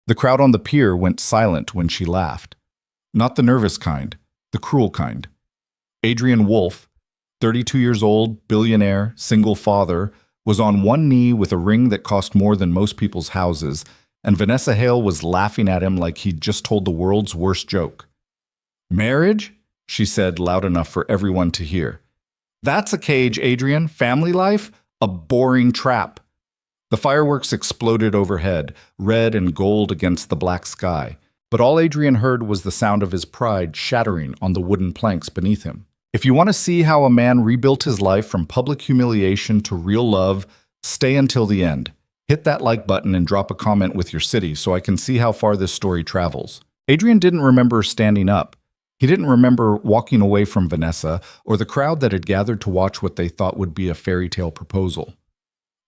The crowd on the pier went silent when she laughed. Not the nervous kind, the cruel kind. Adrian Wolfe, 32 years old, billionaire, single father, was on one knee with a ring that cost more than most people's houses, and Vanessa Hale was laughing at him like he'd just told the world's worst joke. "Marriage?" she said loud enough for everyone to hear. "That's a cage, Adrian. Family life? A boring trap." The fireworks exploded overhead, red and gold against the black sky, but all Adrian heard was the sound of his pride shattering on the wooden planks beneath him. If you want to see how a man rebuilt his life from public humiliation to real love, stay until the end. Hit that like button and drop a comment with your city so I can see how far this story travels. Adrian didn't remember standing up. He didn't remember walking away from Vanessa or the crowd that had gathered to watch what they thought would be a fairy tale proposal.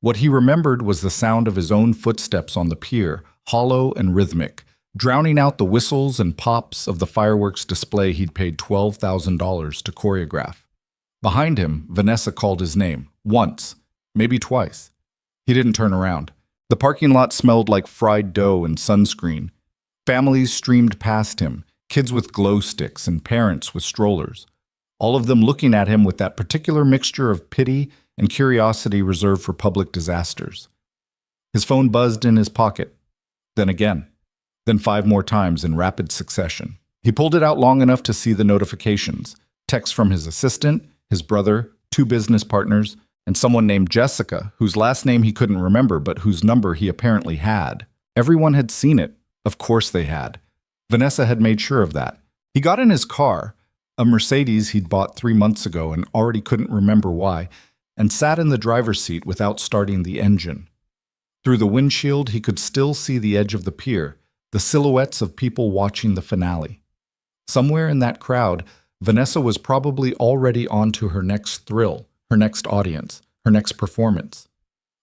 What he remembered was the sound of his own footsteps on the pier, hollow and rhythmic, drowning out the whistles and pops of the fireworks display he'd paid $12,000 to choreograph. Behind him, Vanessa called his name, once, maybe twice. He didn't turn around. The parking lot smelled like fried dough and sunscreen. Families streamed past him, kids with glow sticks and parents with strollers, all of them looking at him with that particular mixture of pity and curiosity reserved for public disasters. His phone buzzed in his pocket, then again, then 5 more times in rapid succession. He pulled it out long enough to see the notifications, texts from his assistant, his brother, 2 business partners, and someone named Jessica, whose last name he couldn't remember but whose number he apparently had. Everyone had seen it. Of course they had. Vanessa had made sure of that. He got in his car, a Mercedes he'd bought 3 months ago and already couldn't remember why, and sat in the driver's seat without starting the engine. Through the windshield, he could still see the edge of the pier, the silhouettes of people watching the finale. Somewhere in that crowd, Vanessa was probably already on to her next thrill, her next audience, her next performance.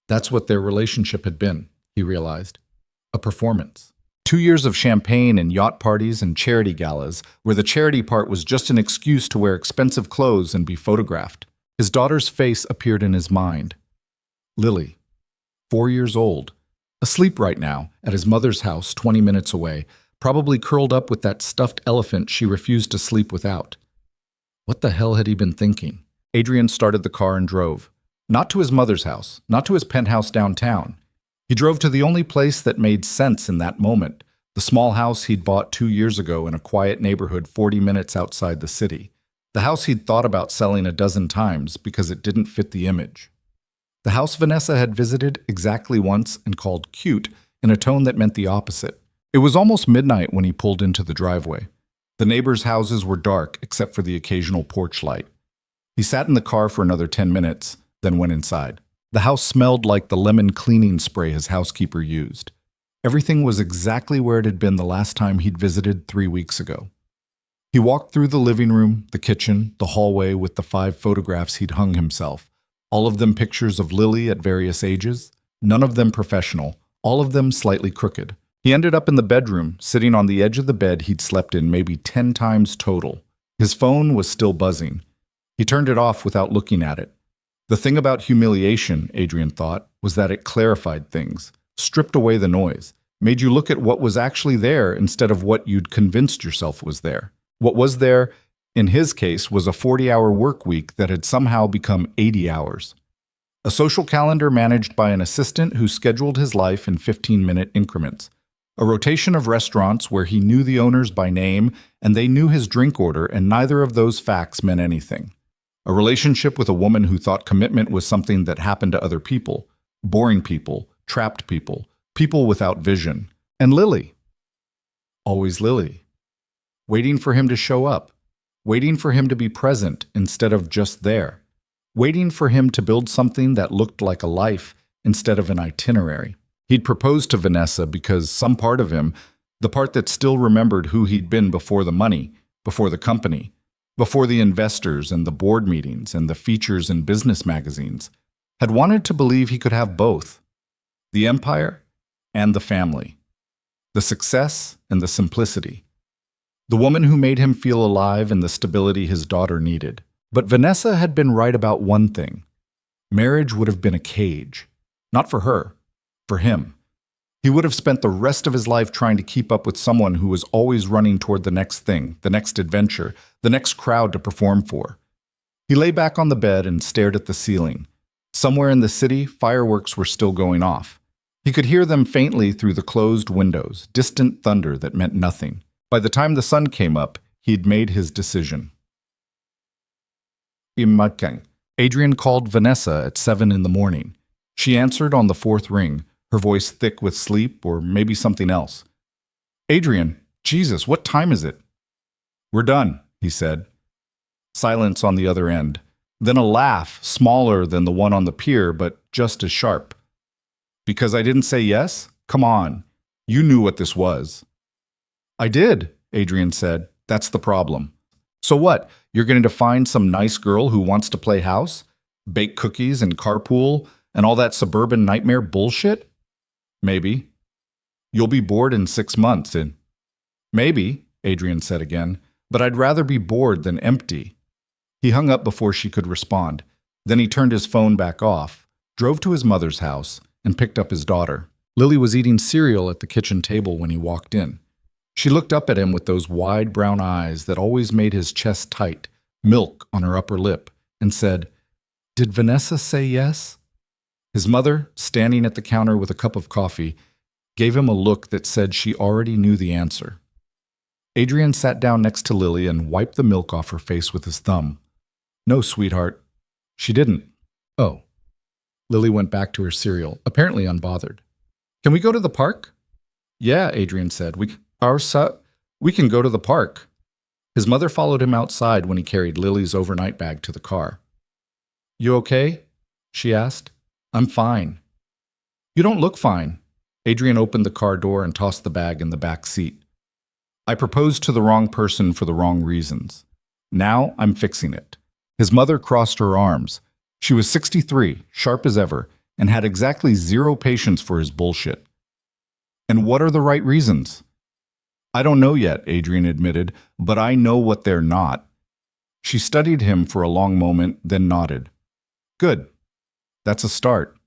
That's what their relationship had been, he realized. A performance. 2 years of champagne and yacht parties and charity galas, where the charity part was just an excuse to wear expensive clothes and be photographed. His daughter's face appeared in his mind. Lily, 4 years old, asleep right now at his mother's house 20 minutes away, probably curled up with that stuffed elephant she refused to sleep without. What the hell had he been thinking? Adrian started the car and drove. Not to his mother's house, not to his penthouse downtown. He drove to the only place that made sense in that moment, the small house he'd bought 2 years ago in a quiet neighborhood 40 minutes outside the city. The house he'd thought about selling a dozen times because it didn't fit the image. The house Vanessa had visited exactly once and called cute in a tone that meant the opposite. It was almost midnight when he pulled into the driveway. The neighbors' houses were dark except for the occasional porch light. He sat in the car for another 10 minutes, then went inside. The house smelled like the lemon cleaning spray his housekeeper used. Everything was exactly where it had been the last time he'd visited 3 weeks ago. He walked through the living room, the kitchen, the hallway with the 5 photographs he'd hung himself, all of them pictures of Lily at various ages, none of them professional, all of them slightly crooked. He ended up in the bedroom, sitting on the edge of the bed he'd slept in maybe 10 times total. His phone was still buzzing. He turned it off without looking at it. The thing about humiliation, Adrian thought, was that it clarified things, stripped away the noise, made you look at what was actually there instead of what you'd convinced yourself was there. What was there, in his case, was a 40-hour work week that had somehow become 80 hours. A social calendar managed by an assistant who scheduled his life in 15-minute increments. A rotation of restaurants where he knew the owners by name and they knew his drink order, and neither of those facts meant anything. A relationship with a woman who thought commitment was something that happened to other people, boring people, trapped people, people without vision. And Lily. Always Lily. Waiting for him to show up. Waiting for him to be present instead of just there. Waiting for him to build something that looked like a life instead of an itinerary. He'd proposed to Vanessa because some part of him, the part that still remembered who he'd been before the money, before the company, before the investors and the board meetings and the features in business magazines, had wanted to believe he could have both. The empire and the family. The success and the simplicity. The woman who made him feel alive and the stability his daughter needed. But Vanessa had been right about one thing. Marriage would have been a cage. Not for her, for him. He would have spent the rest of his life trying to keep up with someone who was always running toward the next thing, the next adventure, the next crowd to perform for. He lay back on the bed and stared at the ceiling. Somewhere in the city, fireworks were still going off. He could hear them faintly through the closed windows, distant thunder that meant nothing. By the time the sun came up, he'd made his decision. Adrian called Vanessa at 7 in the morning. She answered on the fourth ring, her voice thick with sleep or maybe something else. Adrian, Jesus, what time is it? We're done, he said. Silence on the other end. Then a laugh, smaller than the one on the pier, but just as sharp. Because I didn't say yes? Come on. You knew what this was. I did, Adrian said. That's the problem. So what? You're going to find some nice girl who wants to play house, bake cookies and carpool, and all that suburban nightmare bullshit? Maybe. You'll be bored in 6 months and... Maybe, Adrian said again, but I'd rather be bored than empty. He hung up before she could respond. Then he turned his phone back off, drove to his mother's house, and picked up his daughter. Lily was eating cereal at the kitchen table when he walked in. She looked up at him with those wide brown eyes that always made his chest tight, milk on her upper lip, and said, "Did Vanessa say yes?" His mother, standing at the counter with a cup of coffee, gave him a look that said she already knew the answer. Adrian sat down next to Lily and wiped the milk off her face with his thumb. "No, sweetheart. She didn't." "Oh." Lily went back to her cereal, apparently unbothered. "Can we go to the park?" "Yeah," Adrian said. We can go to the park." His mother followed him outside when he carried Lily's overnight bag to the car. "You okay?" she asked. "I'm fine." "You don't look fine." Adrian opened the car door and tossed the bag in the back seat. "I proposed to the wrong person for the wrong reasons. Now I'm fixing it." His mother crossed her arms. She was 63, sharp as ever, and had exactly 0 patience for his bullshit. "And what are the right reasons?" "I don't know yet," Adrian admitted, "but I know what they're not." She studied him for a long moment, then nodded. "Good. That's a start."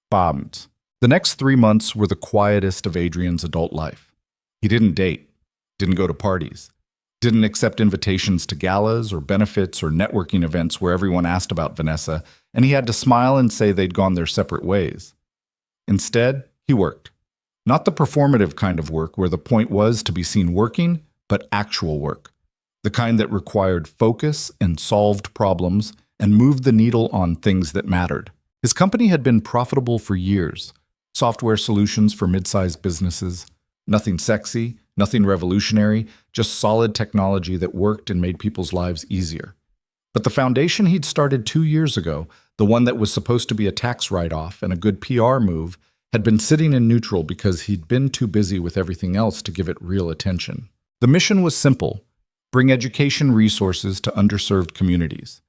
Bombs. The next 3 months were the quietest of Adrian's adult life. He didn't date, didn't go to parties, didn't accept invitations to galas or benefits or networking events where everyone asked about Vanessa, and he had to smile and say they'd gone their separate ways. Instead, he worked. Not the performative kind of work where the point was to be seen working, but actual work. The kind that required focus and solved problems and moved the needle on things that mattered. His company had been profitable for years. Software solutions for mid-sized businesses. Nothing sexy, nothing revolutionary, just solid technology that worked and made people's lives easier. But the foundation he'd started 2 years ago, the one that was supposed to be a tax write-off and a good PR move, had been sitting in neutral because he'd been too busy with everything else to give it real attention. The mission was simple: bring education resources to underserved communities.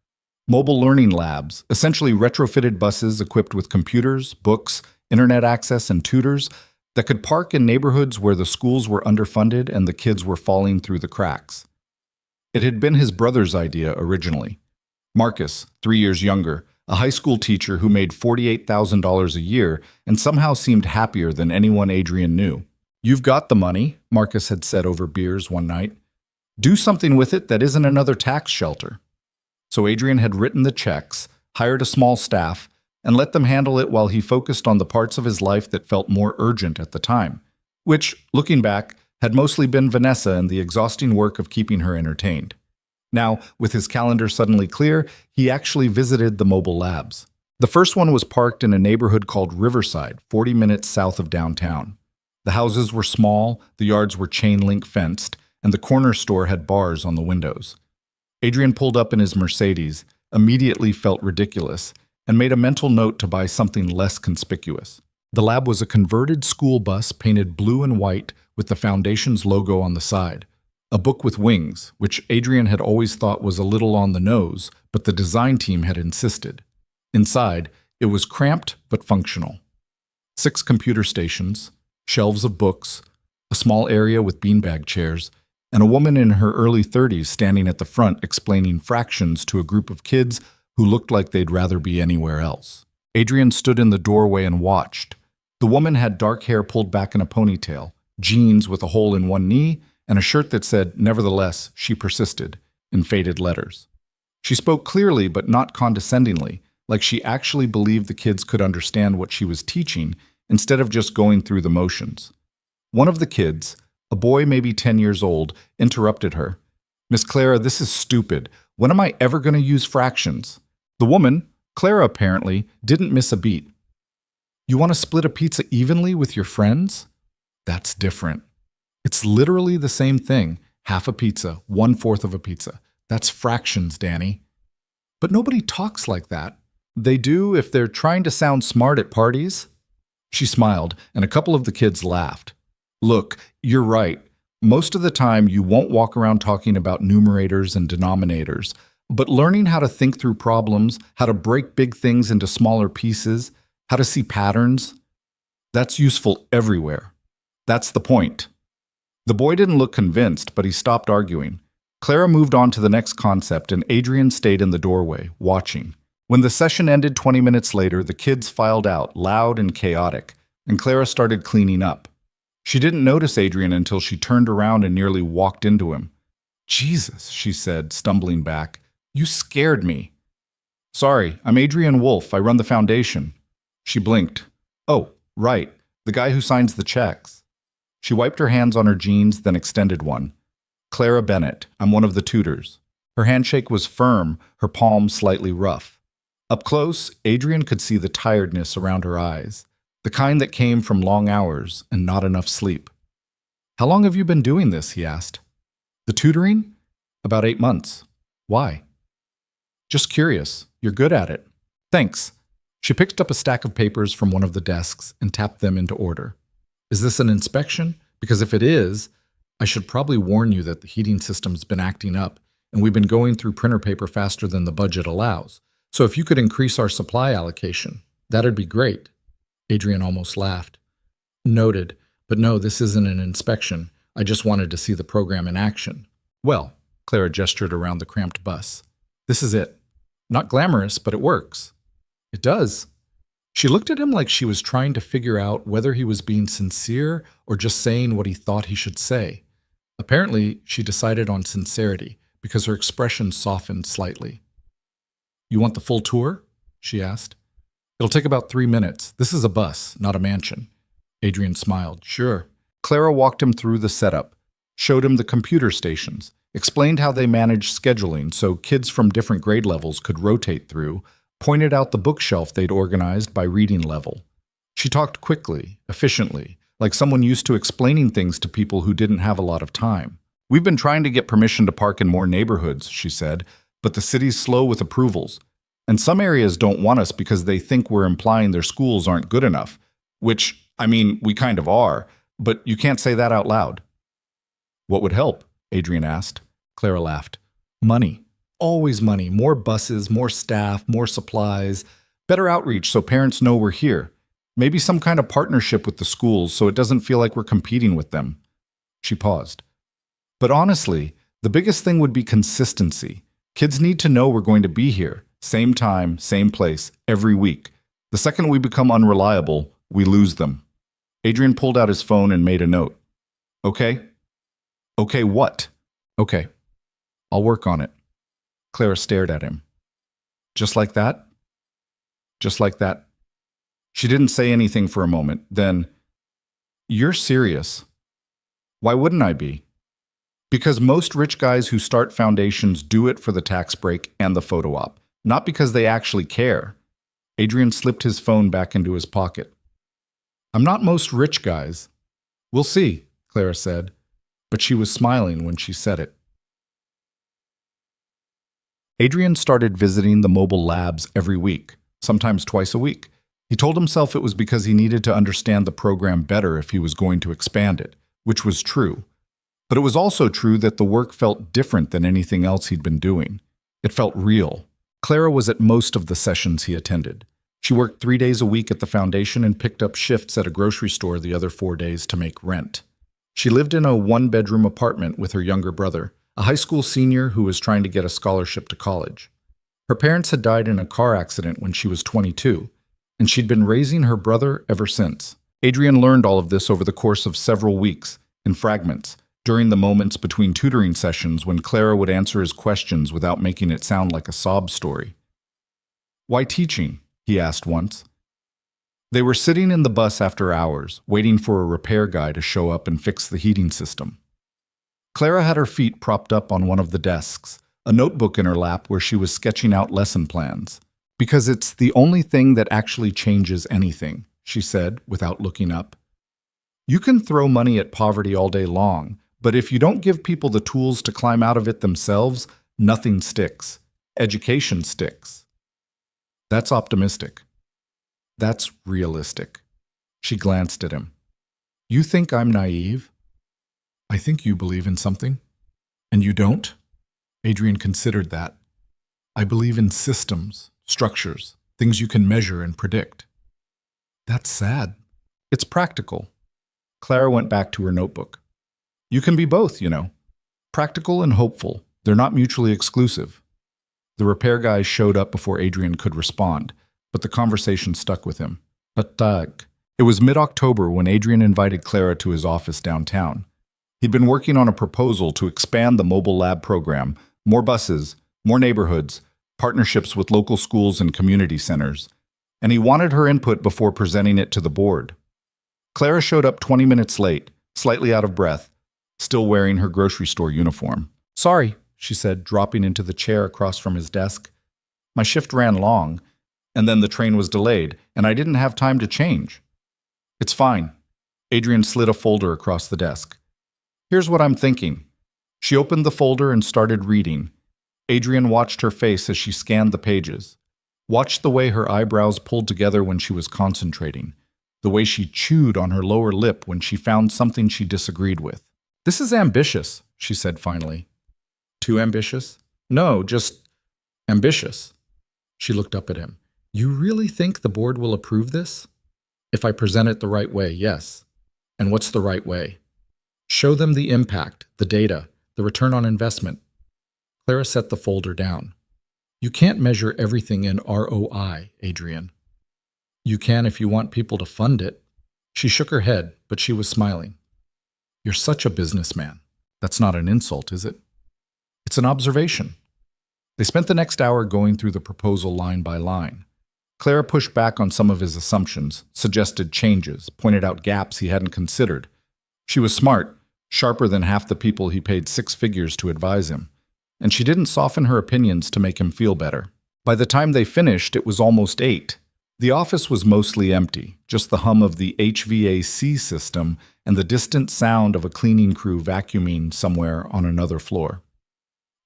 Mobile learning labs, essentially retrofitted buses equipped with computers, books, internet access, and tutors that could park in neighborhoods where the schools were underfunded and the kids were falling through the cracks. It had been his brother's idea originally. Marcus, 3 years younger, a high school teacher who made $48,000 a year and somehow seemed happier than anyone Adrian knew. "You've got the money," Marcus had said over beers one night. "Do something with it that isn't another tax shelter." So Adrian had written the checks, hired a small staff, and let them handle it while he focused on the parts of his life that felt more urgent at the time, which, looking back, had mostly been Vanessa and the exhausting work of keeping her entertained. Now, with his calendar suddenly clear, he actually visited the mobile labs. The first one was parked in a neighborhood called Riverside, 40 minutes south of downtown. The houses were small, the yards were chain-link fenced, and the corner store had bars on the windows. Adrian pulled up in his Mercedes, immediately felt ridiculous, and made a mental note to buy something less conspicuous. The lab was a converted school bus painted blue and white with the Foundation's logo on the side. A book with wings, which Adrian had always thought was a little on the nose, but the design team had insisted. Inside, it was cramped but functional. 6 computer stations, shelves of books, a small area with beanbag chairs, and a woman in her early 30s standing at the front explaining fractions to a group of kids who looked like they'd rather be anywhere else. Adrian stood in the doorway and watched. The woman had dark hair pulled back in a ponytail, jeans with a hole in one knee, and a shirt that said, "Nevertheless, she persisted," in faded letters. She spoke clearly but not condescendingly, like she actually believed the kids could understand what she was teaching instead of just going through the motions. One of the kids, a boy maybe 10 years old, interrupted her. "Miss Clara, this is stupid. When am I ever going to use fractions?" The woman, Clara apparently, didn't miss a beat. "You want to split a pizza evenly with your friends? That's different. It's literally the same thing. Half a pizza, 1/4 of a pizza. That's fractions, Danny." "But nobody talks like that." "They do if they're trying to sound smart at parties." She smiled, and a couple of the kids laughed. "Look, you're right. Most of the time, you won't walk around talking about numerators and denominators, but learning how to think through problems, how to break big things into smaller pieces, how to see patterns, that's useful everywhere. That's the point." The boy didn't look convinced, but he stopped arguing. Clara moved on to the next concept, and Adrian stayed in the doorway, watching. When the session ended 20 minutes later, the kids filed out, loud and chaotic, and Clara started cleaning up. She didn't notice Adrian until she turned around and nearly walked into him. "Jesus," she said, stumbling back. "You scared me." "Sorry, I'm Adrian Wolf. I run the foundation." She blinked. "Oh, right, the guy who signs the checks." She wiped her hands on her jeans, then extended one. "Clara Bennett. I'm one of the tutors." Her handshake was firm, her palm slightly rough. Up close, Adrian could see the tiredness around her eyes, the kind that came from long hours and not enough sleep. "How long have you been doing this?" he asked. "The tutoring?" "About 8 months. Why?" "Just curious. You're good at it." "Thanks." She picked up a stack of papers from one of the desks and tapped them into order. "Is this an inspection? Because if it is, I should probably warn you that the heating system's been acting up, and we've been going through printer paper faster than the budget allows. So if you could increase our supply allocation, that'd be great." Adrian almost laughed. "Noted, but no, this isn't an inspection. I just wanted to see the program in action." "Well," Clara gestured around the cramped bus, "this is it. Not glamorous, but it works." "It does." She looked at him like she was trying to figure out whether he was being sincere or just saying what he thought he should say. Apparently, she decided on sincerity because her expression softened slightly. "You want the full tour?" she asked. "It'll take about 3 minutes. This is a bus, not a mansion." Adrian smiled. "Sure." Clara walked him through the setup, showed him the computer stations, explained how they managed scheduling so kids from different grade levels could rotate through, pointed out the bookshelf they'd organized by reading level. She talked quickly, efficiently, like someone used to explaining things to people who didn't have a lot of time. "We've been trying to get permission to park in more neighborhoods," she said, "but the city's slow with approvals. And some areas don't want us because they think we're implying their schools aren't good enough, which, I mean, we kind of are, but you can't say that out loud." "What would help?" Adrian asked. Clara laughed. "Money. Always money. More buses, more staff, more supplies, better outreach so parents know we're here. Maybe some kind of partnership with the schools so it doesn't feel like we're competing with them." She paused. "But honestly, the biggest thing would be consistency. Kids need to know we're going to be here. Same time, same place, every week. The second we become unreliable, we lose them." Adrian pulled out his phone and made a note. "Okay." "Okay, what?" "Okay. I'll work on it." Clara stared at him. "Just like that?" "Just like that." She didn't say anything for a moment. Then, "You're serious." "Why wouldn't I be?" "Because most rich guys who start foundations do it for the tax break and the photo op. Not because they actually care." Adrian slipped his phone back into his pocket. "I'm not most rich guys." "We'll see," Clara said, but she was smiling when she said it. Adrian started visiting the mobile labs every week, sometimes twice a week. He told himself it was because he needed to understand the program better if he was going to expand it, which was true. But it was also true that the work felt different than anything else he'd been doing. It felt real. Clara was at most of the sessions he attended. She worked 3 days a week at the foundation and picked up shifts at a grocery store the other 4 days to make rent. She lived in a 1-bedroom apartment with her younger brother, a high school senior who was trying to get a scholarship to college. Her parents had died in a car accident when she was 22, and she'd been raising her brother ever since. Adrian learned all of this over the course of several weeks, in fragments, during the moments between tutoring sessions when Clara would answer his questions without making it sound like a sob story. "Why teaching?" he asked once. They were sitting in the bus after hours, waiting for a repair guy to show up and fix the heating system. Clara had her feet propped up on one of the desks, a notebook in her lap where she was sketching out lesson plans. "Because it's the only thing that actually changes anything," she said, without looking up. "You can throw money at poverty all day long, but if you don't give people the tools to climb out of it themselves, nothing sticks. Education sticks." That's optimistic. That's realistic. She glanced at him. "You think I'm naive?" "I think you believe in something." "And you don't?" Adrian considered that. "I believe in systems, structures, things you can measure and predict." "That's sad." "It's practical." Clara went back to her notebook. "You can be both, you know. Practical and hopeful. They're not mutually exclusive." The repair guy showed up before Adrian could respond, but the conversation stuck with him. It was mid-October when Adrian invited Clara to his office downtown. He'd been working on a proposal to expand the mobile lab program, more buses, more neighborhoods, partnerships with local schools and community centers, and he wanted her input before presenting it to the board. Clara showed up 20 minutes late, slightly out of breath, still wearing her grocery store uniform. "Sorry," she said, dropping into the chair across from his desk. "My shift ran long, and then the train was delayed, and I didn't have time to change." "It's fine." Adrian slid a folder across the desk. "Here's what I'm thinking." She opened the folder and started reading. Adrian watched her face as she scanned the pages, watched the way her eyebrows pulled together when she was concentrating, the way she chewed on her lower lip when she found something she disagreed with. "This is ambitious," she said finally. "Too ambitious?" "No, just ambitious." She looked up at him. "You really think the board will approve this?" "If I present it the right way, yes." "And what's the right way?" "Show them the impact, the data, the return on investment." Clara set the folder down. "You can't measure everything in ROI, Adrian." "You can if you want people to fund it." She shook her head, but she was smiling. "You're such a businessman." "That's not an insult, is it?" "It's an observation." They spent the next hour going through the proposal line by line. Clara pushed back on some of his assumptions, suggested changes, pointed out gaps he hadn't considered. She was smart, sharper than half the people he paid 6 figures to advise him, and she didn't soften her opinions to make him feel better. By the time they finished, it was almost 8. The office was mostly empty, just the hum of the HVAC system and the distant sound of a cleaning crew vacuuming somewhere on another floor.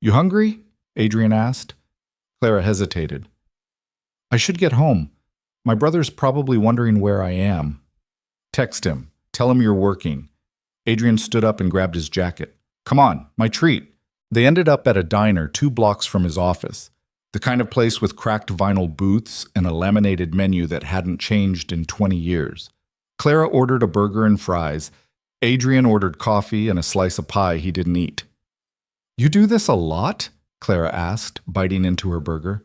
"You hungry?" Adrian asked. Clara hesitated. "I should get home. My brother's probably wondering where I am." "Text him. Tell him you're working." Adrian stood up and grabbed his jacket. "Come on, my treat." They ended up at a diner 2 blocks from his office, the kind of place with cracked vinyl booths and a laminated menu that hadn't changed in 20 years. Clara ordered a burger and fries. Adrian ordered coffee and a slice of pie he didn't eat. "You do this a lot?" Clara asked, biting into her burger.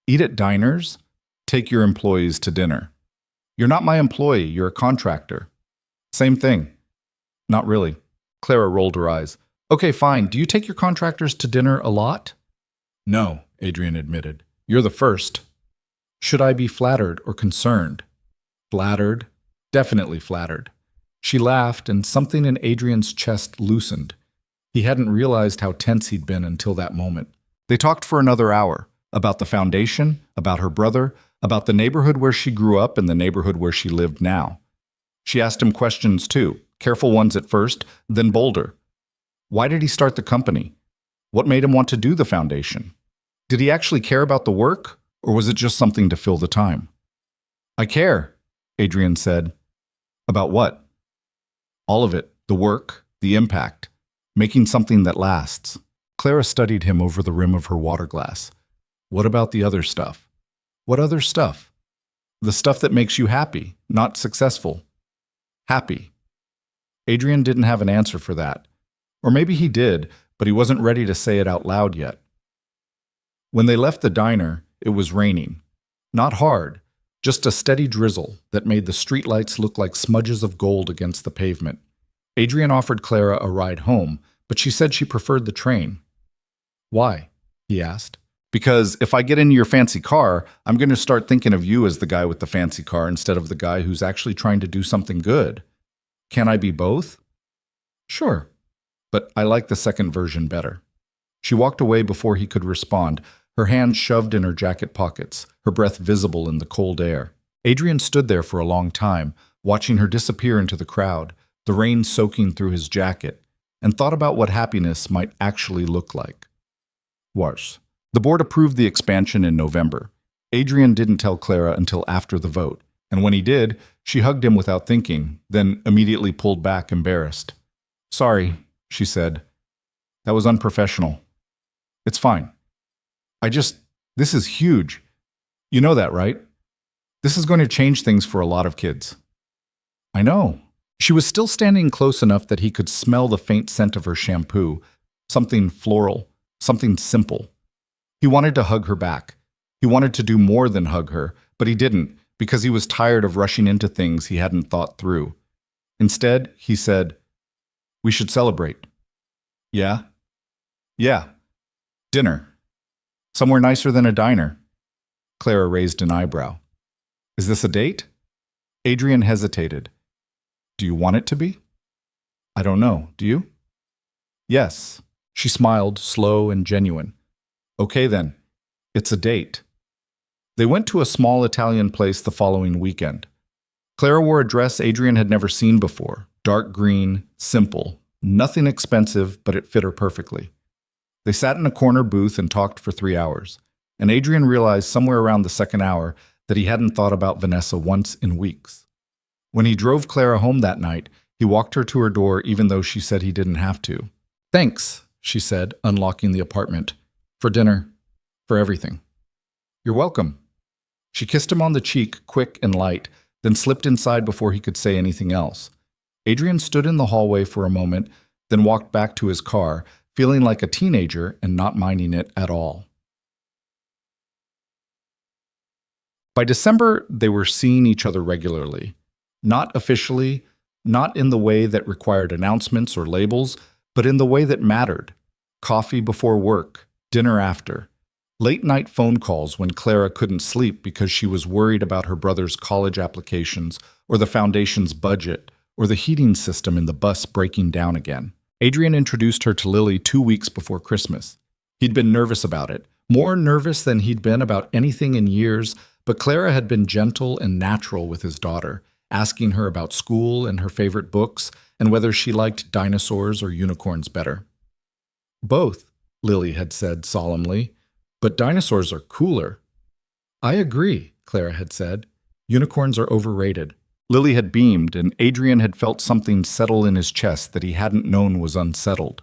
"Eat at diners? Take your employees to dinner." "You're not my employee, you're a contractor." "Same thing." "Not really." Clara rolled her eyes. "Okay, fine. Do you take your contractors to dinner a lot?" "No," Adrian admitted. "You're the first." "Should I be flattered or concerned?" "Flattered. Definitely flattered." She laughed, and something in Adrian's chest loosened. He hadn't realized how tense he'd been until that moment. They talked for another hour, about the foundation, about her brother, about the neighborhood where she grew up and the neighborhood where she lived now. She asked him questions too, careful ones at first, then bolder. Why did he start the company? What made him want to do the foundation? Did he actually care about the work, or was it just something to fill the time? "I care," Adrian said. "About what?" "All of it, the work, the impact, making something that lasts." Clara studied him over the rim of her water glass. "What about the other stuff?" "What other stuff?" "The stuff that makes you happy, not successful." "Happy." Adrian didn't have an answer for that. Or maybe he did, but he wasn't ready to say it out loud yet. When they left the diner, it was raining. Not hard, just a steady drizzle that made the streetlights look like smudges of gold against the pavement. Adrian offered Clara a ride home, but she said she preferred the train. "Why?" he asked. "Because if I get into your fancy car, I'm going to start thinking of you as the guy with the fancy car instead of the guy who's actually trying to do something good. Can I be both?" "Sure, but I like the second version better." She walked away before he could respond, her hands shoved in her jacket pockets, her breath visible in the cold air. Adrian stood there for a long time, watching her disappear into the crowd, the rain soaking through his jacket, and thought about what happiness might actually look like. Worse. The board approved the expansion in November. Adrian didn't tell Clara until after the vote, and when he did, she hugged him without thinking, then immediately pulled back, embarrassed. "Sorry," she said. "That was unprofessional. It's fine. This is huge. You know that, right? This is going to change things for a lot of kids." "I know." She was still standing close enough that he could smell the faint scent of her shampoo, something floral, something simple. He wanted to hug her back. He wanted to do more than hug her, but he didn't, because he was tired of rushing into things he hadn't thought through. Instead, he said, "We should celebrate." "Yeah?" "Yeah. Dinner. Somewhere nicer than a diner." Clara raised an eyebrow. "Is this a date?" Adrian hesitated. "Do you want it to be?" "I don't know. Do you?" "Yes." She smiled, slow and genuine. "Okay then. It's a date." They went to a small Italian place the following weekend. Clara wore a dress Adrian had never seen before, dark green, simple, nothing expensive, but it fit her perfectly. They sat in a corner booth and talked for 3 hours, and Adrian realized somewhere around the second hour that he hadn't thought about Vanessa once in weeks. When he drove Clara home that night, he walked her to her door even though she said he didn't have to. "Thanks," she said, unlocking the apartment. "For dinner. For everything." "You're welcome." She kissed him on the cheek, quick and light, then slipped inside before he could say anything else. Adrian stood in the hallway for a moment, then walked back to his car, feeling like a teenager and not minding it at all. By December, they were seeing each other regularly. Not officially, not in the way that required announcements or labels, but in the way that mattered. Coffee before work, dinner after. Late-night phone calls when Clara couldn't sleep because she was worried about her brother's college applications or the foundation's budget or the heating system in the bus breaking down again. Adrian introduced her to Lily 2 weeks before Christmas. He'd been nervous about it, more nervous than he'd been about anything in years, but Clara had been gentle and natural with his daughter, asking her about school and her favorite books and whether she liked dinosaurs or unicorns better. "Both," Lily had said solemnly, "but dinosaurs are cooler." "I agree," Clara had said. "Unicorns are overrated." Lily had beamed, and Adrian had felt something settle in his chest that he hadn't known was unsettled.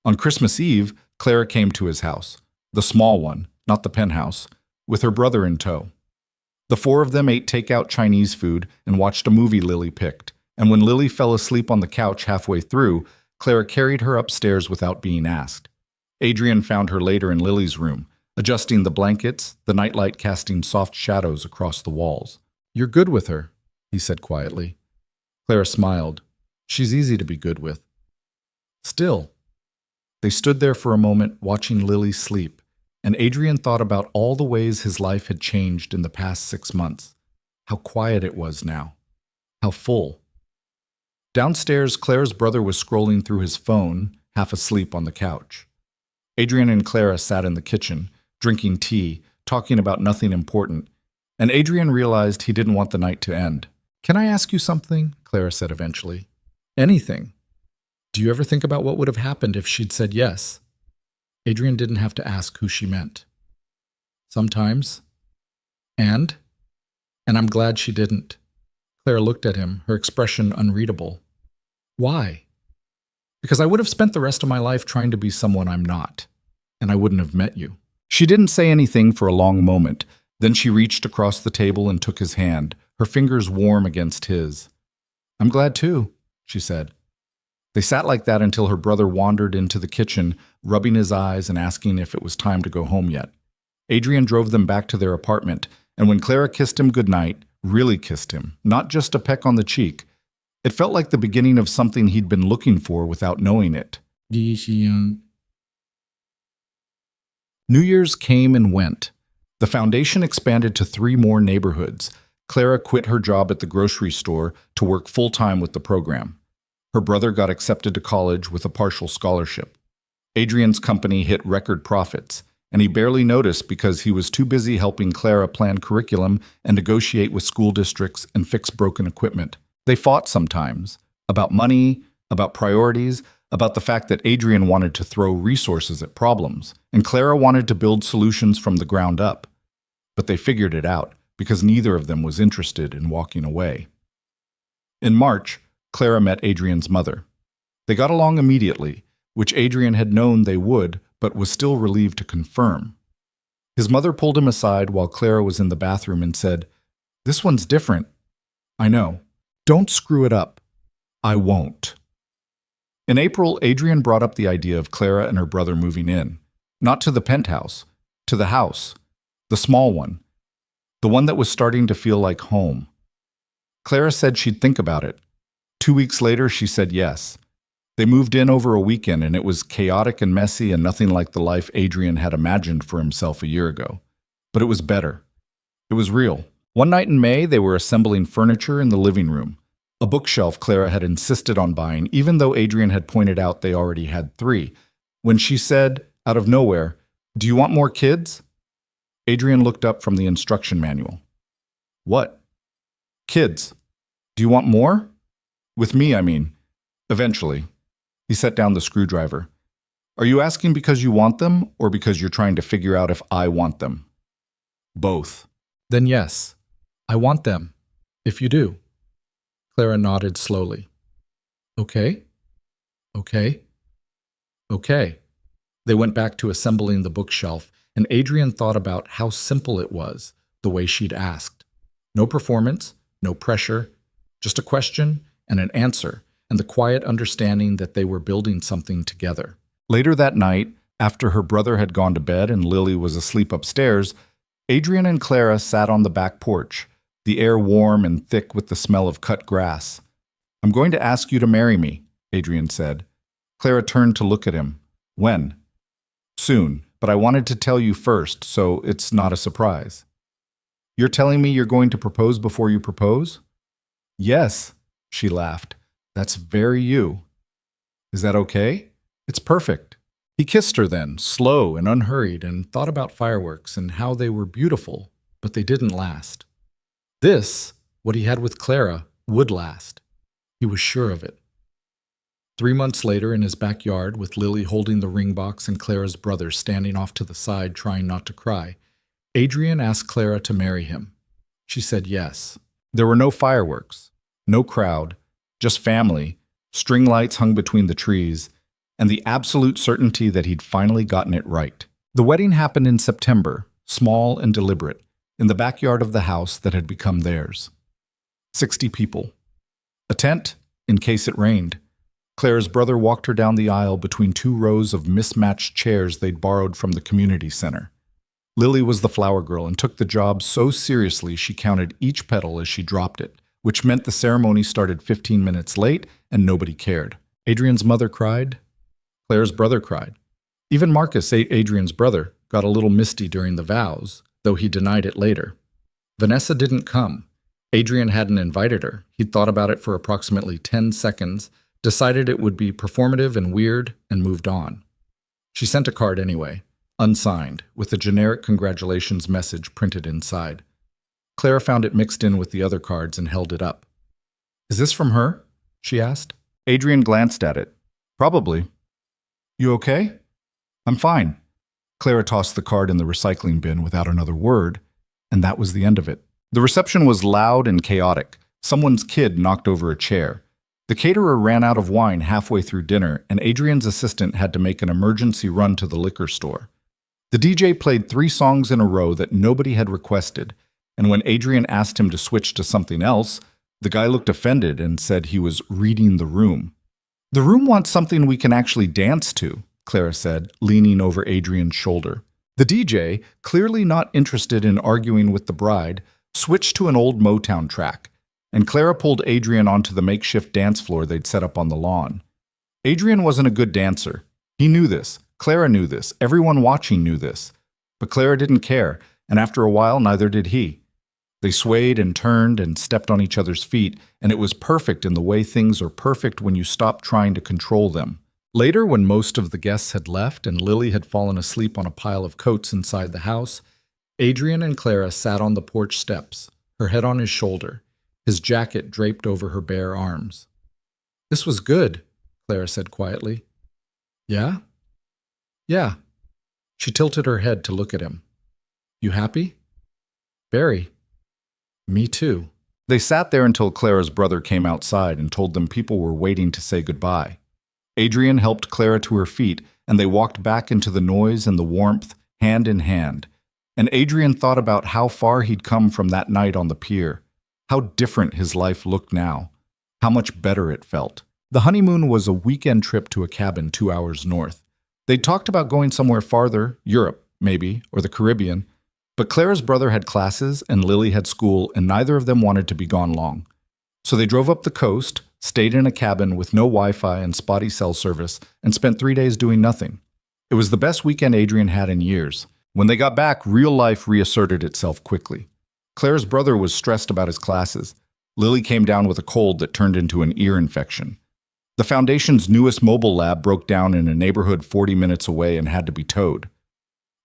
On Christmas Eve, Clara came to his house, the small one, not the penthouse, with her brother in tow. The 4 of them ate takeout Chinese food and watched a movie Lily picked, and when Lily fell asleep on the couch halfway through, Clara carried her upstairs without being asked. Adrian found her later in Lily's room, adjusting the blankets, the nightlight casting soft shadows across the walls. "You're good with her," he said quietly. Clara smiled. "She's easy to be good with." Still. They stood there for a moment, watching Lily sleep, and Adrian thought about all the ways his life had changed in the past 6 months. How quiet it was now. How full. Downstairs, Clara's brother was scrolling through his phone, half asleep on the couch. Adrian and Clara sat in the kitchen, drinking tea, talking about nothing important, and Adrian realized he didn't want the night to end. "Can I ask you something?" Clara said eventually. "Anything. Do you ever think about what would have happened if she'd said yes?" Adrian didn't have to ask who she meant. "Sometimes. And I'm glad she didn't." Clara looked at him, her expression unreadable. "Why?" "Because I would have spent the rest of my life trying to be someone I'm not, and I wouldn't have met you." She didn't say anything for a long moment. Then she reached across the table and took his hand, her fingers warm against his. "I'm glad too," she said. They sat like that until her brother wandered into the kitchen, rubbing his eyes and asking if it was time to go home yet. Adrian drove them back to their apartment, and when Clara kissed him goodnight, really kissed him, not just a peck on the cheek, it felt like the beginning of something he'd been looking for without knowing it. New Year's came and went. The foundation expanded to 3 more neighborhoods. Clara quit her job at the grocery store to work full-time with the program. Her brother got accepted to college with a partial scholarship. Adrian's company hit record profits, and he barely noticed because he was too busy helping Clara plan curriculum and negotiate with school districts and fix broken equipment. They fought sometimes, about money, about priorities, about the fact that Adrian wanted to throw resources at problems, and Clara wanted to build solutions from the ground up. But they figured it out, because neither of them was interested in walking away. In March, Clara met Adrian's mother. They got along immediately, which Adrian had known they would, but was still relieved to confirm. His mother pulled him aside while Clara was in the bathroom and said, "This one's different." "I know. Don't screw it up." "I won't." In April, Adrian brought up the idea of Clara and her brother moving in. Not to the penthouse, to the house. The small one. The one that was starting to feel like home. Clara said she'd think about it. 2 weeks later, she said yes. They moved in over a weekend, and it was chaotic and messy and nothing like the life Adrian had imagined for himself a year ago. But it was better. It was real. One night in May, they were assembling furniture in the living room. A bookshelf Clara had insisted on buying, even though Adrian had pointed out they already had 3. When she said, out of nowhere, "Do you want more kids?" Adrian looked up from the instruction manual. "What?" "Kids. Do you want more?" "With me, I mean." "Eventually." He set down the screwdriver. "Are you asking because you want them, or because you're trying to figure out if I want them?" "Both." "Then yes, I want them, if you do." Clara nodded slowly. "Okay. Okay. Okay." They went back to assembling the bookshelf, and Adrian thought about how simple it was, the way she'd asked. No performance, no pressure, just a question and an answer, and the quiet understanding that they were building something together. Later that night, after her brother had gone to bed and Lily was asleep upstairs, Adrian and Clara sat on the back porch, the air warm and thick with the smell of cut grass. "I'm going to ask you to marry me," Adrian said. Clara turned to look at him. "When?" "Soon, but I wanted to tell you first, so it's not a surprise." "You're telling me you're going to propose before you propose?" "Yes," she laughed. "That's very you." "Is that okay?" "It's perfect." He kissed her then, slow and unhurried, and thought about fireworks and how they were beautiful, but they didn't last. This, what he had with Clara, would last. He was sure of it. 3 months later, in his backyard, with Lily holding the ring box and Clara's brother standing off to the side trying not to cry, Adrian asked Clara to marry him. She said yes. There were no fireworks, no crowd, just family, string lights hung between the trees, and the absolute certainty that he'd finally gotten it right. The wedding happened in September, small and deliberate, in the backyard of the house that had become theirs. 60 people. A tent, in case it rained. Clara's brother walked her down the aisle between 2 rows of mismatched chairs they'd borrowed from the community center. Lily was the flower girl and took the job so seriously she counted each petal as she dropped it, which meant the ceremony started 15 minutes late and nobody cared. Adrian's mother cried. Clara's brother cried. Even Marcus, Adrian's brother, got a little misty during the vows, though he denied it later. Vanessa didn't come. Adrian hadn't invited her. He'd thought about it for approximately 10 seconds, decided it would be performative and weird, and moved on. She sent a card anyway, unsigned, with a generic congratulations message printed inside. Clara found it mixed in with the other cards and held it up. "Is this from her?" she asked. Adrian glanced at it. "Probably." "You okay?" "I'm fine." Clara tossed the card in the recycling bin without another word, and that was the end of it. The reception was loud and chaotic. Someone's kid knocked over a chair. The caterer ran out of wine halfway through dinner, and Adrian's assistant had to make an emergency run to the liquor store. The DJ played 3 songs in a row that nobody had requested, and when Adrian asked him to switch to something else, the guy looked offended and said he was reading the room. "The room wants something we can actually dance to," Clara said, leaning over Adrian's shoulder. The DJ, clearly not interested in arguing with the bride, switched to an old Motown track, and Clara pulled Adrian onto the makeshift dance floor they'd set up on the lawn. Adrian wasn't a good dancer. He knew this. Clara knew this. Everyone watching knew this. But Clara didn't care, and after a while, neither did he. They swayed and turned and stepped on each other's feet, and it was perfect in the way things are perfect when you stop trying to control them. Later, when most of the guests had left and Lily had fallen asleep on a pile of coats inside the house, Adrian and Clara sat on the porch steps, her head on his shoulder, his jacket draped over her bare arms. "This was good," Clara said quietly. "Yeah?" "Yeah." She tilted her head to look at him. "You happy?" "Very." "Me too." They sat there until Clara's brother came outside and told them people were waiting to say goodbye. Adrian helped Clara to her feet, and they walked back into the noise and the warmth, hand in hand. And Adrian thought about how far he'd come from that night on the pier, how different his life looked now, how much better it felt. The honeymoon was a weekend trip to a cabin 2 hours north. They'd talked about going somewhere farther, Europe, maybe, or the Caribbean, but Clara's brother had classes and Lily had school, and neither of them wanted to be gone long. So they drove up the coast, stayed in a cabin with no Wi-Fi and spotty cell service, and spent 3 days doing nothing. It was the best weekend Adrian had in years. When they got back, real life reasserted itself quickly. Clara's brother was stressed about his classes. Lily came down with a cold that turned into an ear infection. The Foundation's newest mobile lab broke down in a neighborhood 40 minutes away and had to be towed.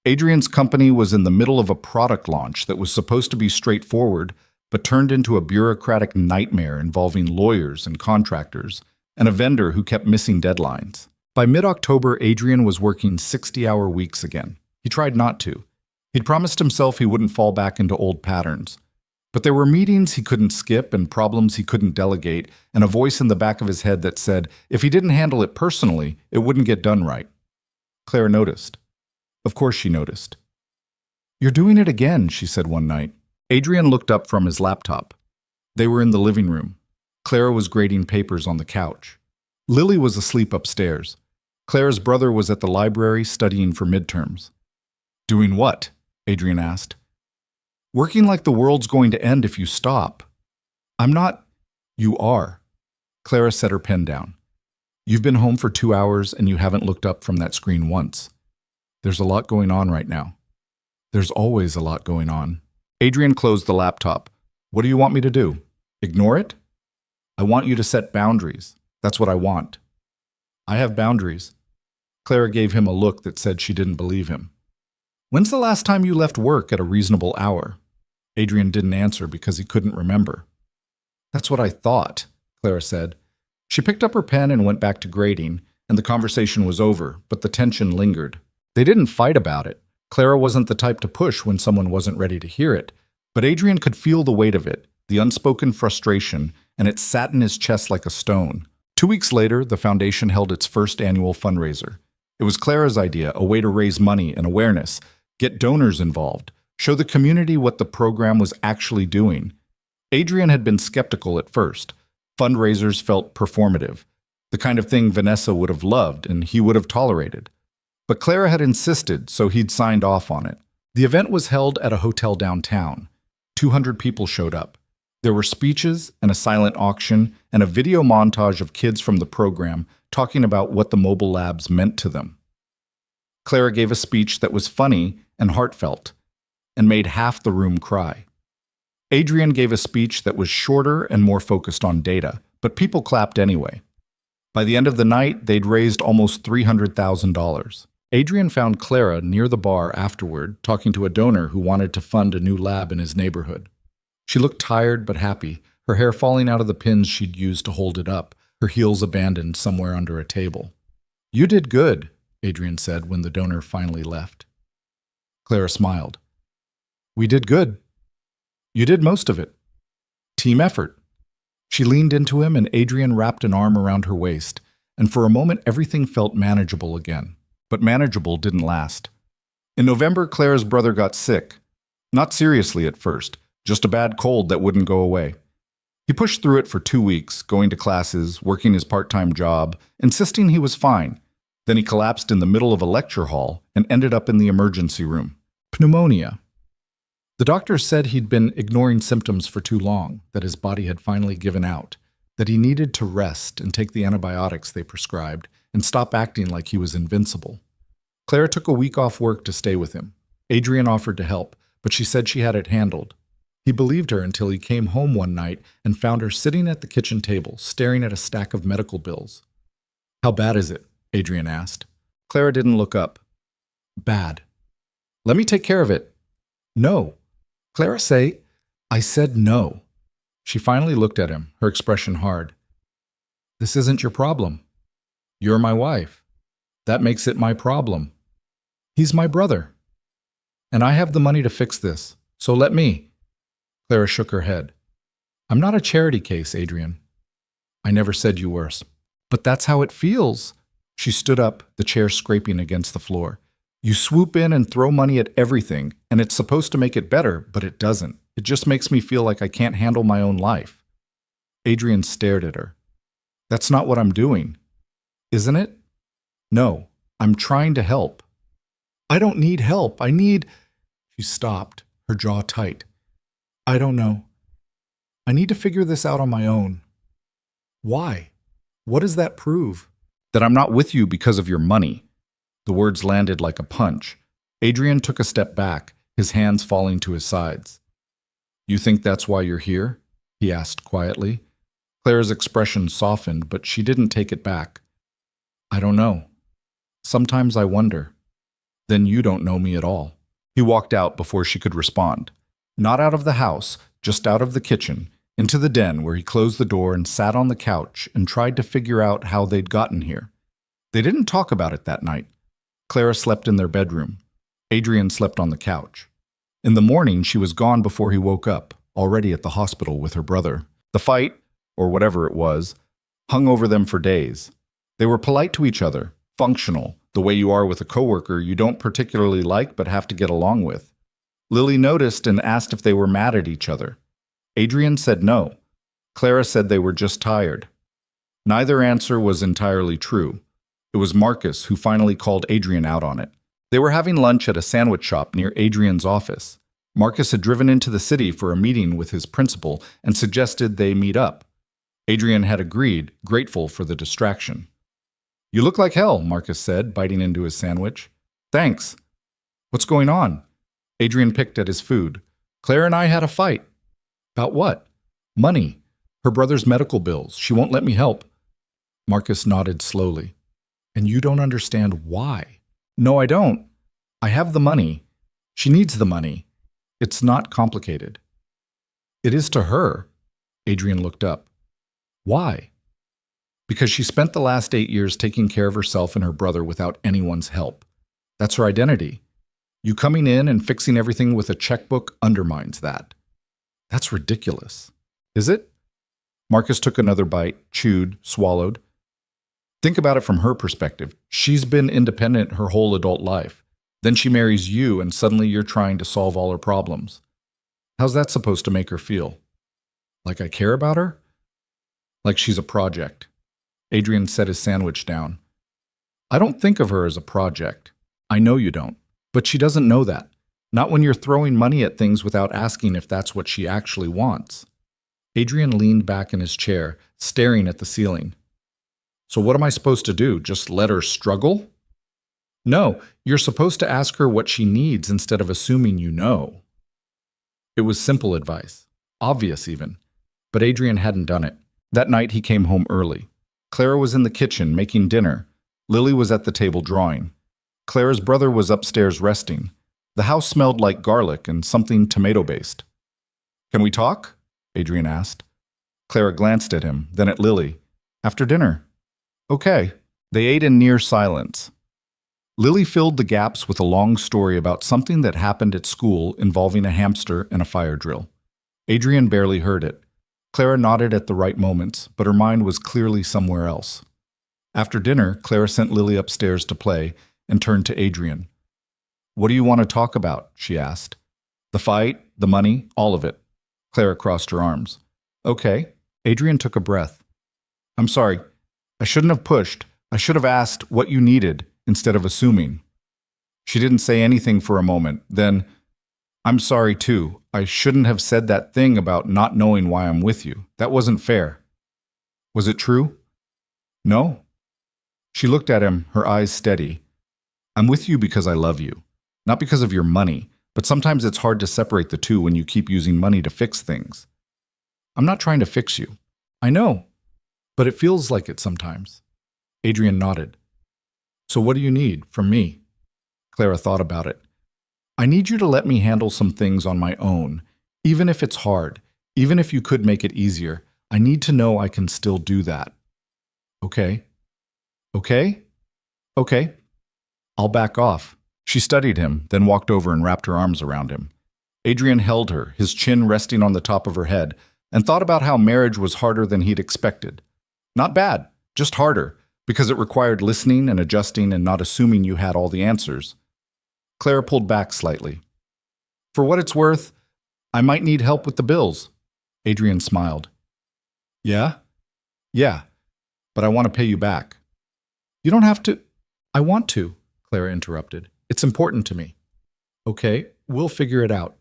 Adrian's company was in the middle of a product launch that was supposed to be straightforward, but turned into a bureaucratic nightmare involving lawyers and contractors, and a vendor who kept missing deadlines. By mid-October, Adrian was working 60-hour weeks again. He tried not to. He'd promised himself he wouldn't fall back into old patterns. But there were meetings he couldn't skip and problems he couldn't delegate, and a voice in the back of his head that said if he didn't handle it personally, it wouldn't get done right. Clara noticed. Of course she noticed. "You're doing it again," she said one night. Adrian looked up from his laptop. They were in the living room. Clara was grading papers on the couch. Lily was asleep upstairs. Clara's brother was at the library studying for midterms. "Doing what?" Adrian asked. "Working like the world's going to end if you stop." "I'm not." "You are." Clara set her pen down. "You've been home for 2 hours and you haven't looked up from that screen once. There's a lot going on right now." "There's always a lot going on." Adrian closed the laptop. "What do you want me to do? Ignore it?" "I want you to set boundaries. That's what I want." "I have boundaries." Clara gave him a look that said she didn't believe him. "When's the last time you left work at a reasonable hour?" Adrian didn't answer because he couldn't remember. "That's what I thought," Clara said. She picked up her pen and went back to grading, and the conversation was over, but the tension lingered. They didn't fight about it. Clara wasn't the type to push when someone wasn't ready to hear it, but Adrian could feel the weight of it, the unspoken frustration, and it sat in his chest like a stone. 2 weeks later, the Foundation held its first annual fundraiser. It was Clara's idea, a way to raise money and awareness, get donors involved, show the community what the program was actually doing. Adrian had been skeptical at first. Fundraisers felt performative, the kind of thing Vanessa would have loved and he would have tolerated. But Clara had insisted, so he'd signed off on it. The event was held at a hotel downtown. 200 people showed up. There were speeches and a silent auction and a video montage of kids from the program talking about what the mobile labs meant to them. Clara gave a speech that was funny and heartfelt and made half the room cry. Adrian gave a speech that was shorter and more focused on data, but people clapped anyway. By the end of the night, they'd raised almost $300,000. Adrian found Clara near the bar afterward, talking to a donor who wanted to fund a new lab in his neighborhood. She looked tired but happy, her hair falling out of the pins she'd used to hold it up, her heels abandoned somewhere under a table. "You did good," Adrian said when the donor finally left. Clara smiled. "We did good. You did most of it. Team effort." She leaned into him and Adrian wrapped an arm around her waist, and for a moment everything felt manageable again. But manageable didn't last. In November, Clara's brother got sick. Not seriously at first, just a bad cold that wouldn't go away. He pushed through it for 2 weeks, going to classes, working his part-time job, insisting he was fine. Then he collapsed in the middle of a lecture hall and ended up in the emergency room. Pneumonia. The doctor said he'd been ignoring symptoms for too long, that his body had finally given out, that he needed to rest and take the antibiotics they prescribed and stop acting like he was invincible. Clara took a week off work to stay with him. Adrian offered to help, but she said she had it handled. He believed her until he came home one night and found her sitting at the kitchen table, staring at a stack of medical bills. "How bad is it?" Adrian asked. Clara didn't look up. "Bad." "Let me take care of it." "No." Clara say, "I said no." She finally looked at him, her expression hard. "This isn't your problem. You're my wife. That makes it my problem. He's my brother. And I have the money to fix this, so let me." Clara shook her head. "I'm not a charity case, Adrian." "I never said you were. But that's how it feels." She stood up, the chair scraping against the floor. "You swoop in and throw money at everything, and it's supposed to make it better, but it doesn't. It just makes me feel like I can't handle my own life." Adrian stared at her. "That's not what I'm doing." "Isn't it?" "No, I'm trying to help." "I don't need help. I need—" She stopped, her jaw tight. "I don't know. I need to figure this out on my own." "Why? What does that prove?" "That I'm not with you because of your money." The words landed like a punch. Adrian took a step back, his hands falling to his sides. "You think that's why you're here?" he asked quietly. Clara's expression softened, but she didn't take it back. "I don't know. Sometimes I wonder." "Then you don't know me at all." He walked out before she could respond. Not out of the house, just out of the kitchen, into the den where he closed the door and sat on the couch and tried to figure out how they'd gotten here. They didn't talk about it that night. Clara slept in their bedroom. Adrian slept on the couch. In the morning, she was gone before he woke up, already at the hospital with her brother. The fight, or whatever it was, hung over them for days. They were polite to each other, functional, the way you are with a coworker you don't particularly like but have to get along with. Lily noticed and asked if they were mad at each other. Adrian said no. Clara said they were just tired. Neither answer was entirely true. It was Marcus who finally called Adrian out on it. They were having lunch at a sandwich shop near Adrian's office. Marcus had driven into the city for a meeting with his principal and suggested they meet up. Adrian had agreed, grateful for the distraction. "You look like hell," Marcus said, biting into his sandwich. "Thanks." "What's going on?" Adrian picked at his food. "Claire and I had a fight." "About what?" "Money. Her brother's medical bills. She won't let me help." Marcus nodded slowly. "And you don't understand why?" "No, I don't. I have the money. She needs the money. It's not complicated." "It is to her." Adrian looked up. "Why?" "Because she spent the last 8 years taking care of herself and her brother without anyone's help. That's her identity. You coming in and fixing everything with a checkbook undermines that." "That's ridiculous." "Is it?" Marcus took another bite, chewed, swallowed. "Think about it from her perspective. She's been independent her whole adult life. Then she marries you and suddenly you're trying to solve all her problems. How's that supposed to make her feel? Like I care about her? Like she's a project." Adrian set his sandwich down. "I don't think of her as a project. I know you don't. But she doesn't know that. Not when you're throwing money at things without asking if that's what she actually wants." Adrian leaned back in his chair, staring at the ceiling. "So what am I supposed to do? Just let her struggle?" "No, you're supposed to ask her what she needs instead of assuming you know." It was simple advice, obvious even, but Adrian hadn't done it. That night he came home early. Clara was in the kitchen making dinner. Lily was at the table drawing. Clara's brother was upstairs resting. The house smelled like garlic and something tomato-based. "Can we talk?" Adrian asked. Clara glanced at him, then at Lily. "After dinner." "Okay." They ate in near silence. Lily filled the gaps with a long story about something that happened at school involving a hamster and a fire drill. Adrian barely heard it. Clara nodded at the right moments, but her mind was clearly somewhere else. After dinner, Clara sent Lily upstairs to play and turned to Adrian. "What do you want to talk about?" she asked. "The fight, the money, all of it." Clara crossed her arms. "Okay." Adrian took a breath. "I'm sorry. I shouldn't have pushed, I should have asked what you needed instead of assuming. She didn't say anything for a moment. Then, I'm sorry too. I shouldn't have said that thing about not knowing why I'm with you. That wasn't fair. Was it true? No. She looked at him, her eyes steady. I'm with you because I love you. Not because of your money, but sometimes it's hard to separate the two when you keep using money to fix things. I'm not trying to fix you. I know, but it feels like it sometimes. Adrian nodded. So what do you need from me? Clara thought about it. I need you to let me handle some things on my own, even if it's hard, even if you could make it easier. I need to know I can still do that. Okay. Okay? Okay. I'll back off. She studied him, then walked over and wrapped her arms around him. Adrian held her, his chin resting on the top of her head, and thought about how marriage was harder than he'd expected. Not bad, just harder, because it required listening and adjusting and not assuming you had all the answers. Clara pulled back slightly. For what it's worth, I might need help with the bills. Adrian smiled. Yeah? Yeah, but I want to pay you back. You don't have to. I want to, Clara interrupted. It's important to me. Okay, we'll figure it out.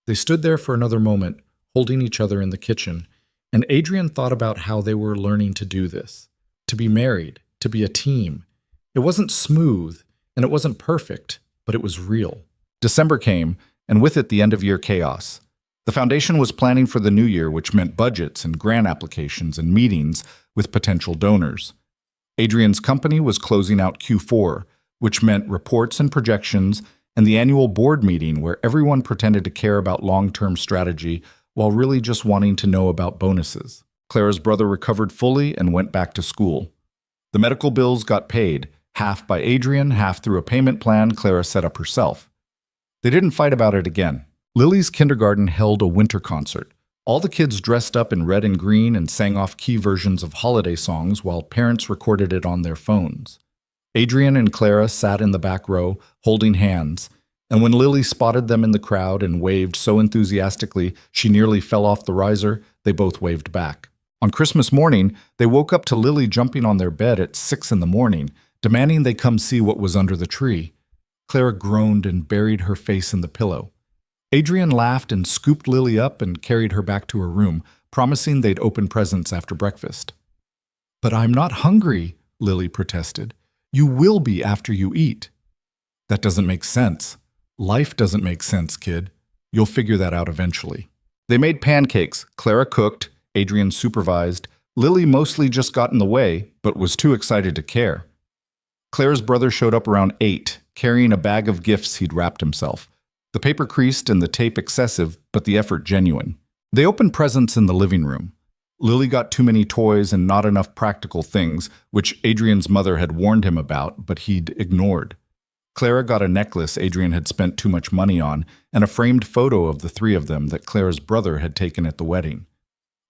They stood there for another moment, holding each other in the kitchen, and Adrian thought about how they were learning to do this, to be married, to be a team. It wasn't smooth, and it wasn't perfect, but it was real. December came, and with it the end-of-year chaos. The foundation was planning for the new year, which meant budgets and grant applications and meetings with potential donors. Adrian's company was closing out Q4, which meant reports and projections, and the annual board meeting where everyone pretended to care about long-term strategy while really just wanting to know about bonuses. Clara's brother recovered fully and went back to school. The medical bills got paid, half by Adrian, half through a payment plan Clara set up herself. They didn't fight about it again. Lily's kindergarten held a winter concert. All the kids dressed up in red and green and sang off key versions of holiday songs while parents recorded it on their phones. Adrian and Clara sat in the back row, holding hands, and when Lily spotted them in the crowd and waved so enthusiastically she nearly fell off the riser, they both waved back. On Christmas morning, they woke up to Lily jumping on their bed at 6 a.m, demanding they come see what was under the tree. Clara groaned and buried her face in the pillow. Adrian laughed and scooped Lily up and carried her back to her room, promising they'd open presents after breakfast. But I'm not hungry, Lily protested. You will be after you eat. That doesn't make sense. Life doesn't make sense, kid. You'll figure that out eventually. They made pancakes. Clara cooked. Adrian supervised. Lily mostly just got in the way, but was too excited to care. Clara's brother showed up around 8, carrying a bag of gifts he'd wrapped himself. The paper creased and the tape excessive, but the effort genuine. They opened presents in the living room. Lily got too many toys and not enough practical things, which Adrian's mother had warned him about, but he'd ignored. Clara got a necklace Adrian had spent too much money on, and a framed photo of the three of them that Clara's brother had taken at the wedding.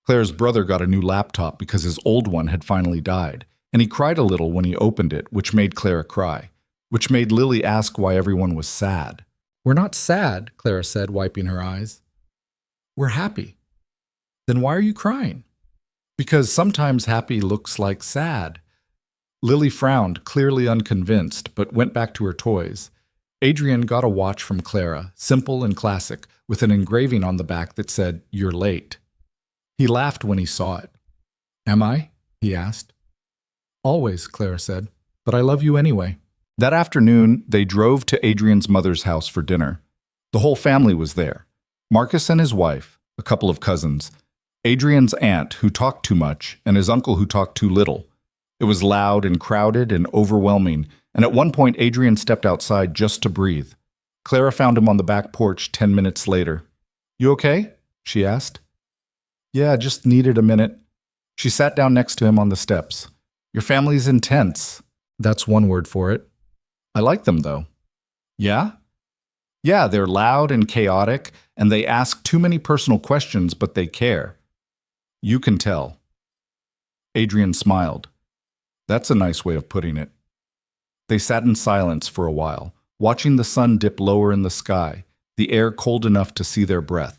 Clara's brother got a new laptop because his old one had finally died, and he cried a little when he opened it, which made Clara cry, which made Lily ask why everyone was sad. We're not sad, Clara said, wiping her eyes. We're happy. Then why are you crying? Because sometimes happy looks like sad. Lily frowned, clearly unconvinced, but went back to her toys. Adrian got a watch from Clara, simple and classic, with an engraving on the back that said, "You're late." He laughed when he saw it. Am I? He asked. Always, Clara said, but I love you anyway. That afternoon, they drove to Adrian's mother's house for dinner. The whole family was there. Marcus and his wife, a couple of cousins, Adrian's aunt, who talked too much, and his uncle, who talked too little. It was loud and crowded and overwhelming, and at one point Adrian stepped outside just to breathe. Clara found him on the back porch 10 minutes later. You okay? She asked. Yeah, just needed a minute. She sat down next to him on the steps. Your family's intense. That's one word for it. I like them, though. Yeah? Yeah, they're loud and chaotic, and they ask too many personal questions, but they care. You can tell. Adrian smiled. That's a nice way of putting it. They sat in silence for a while, watching the sun dip lower in the sky, the air cold enough to see their breath.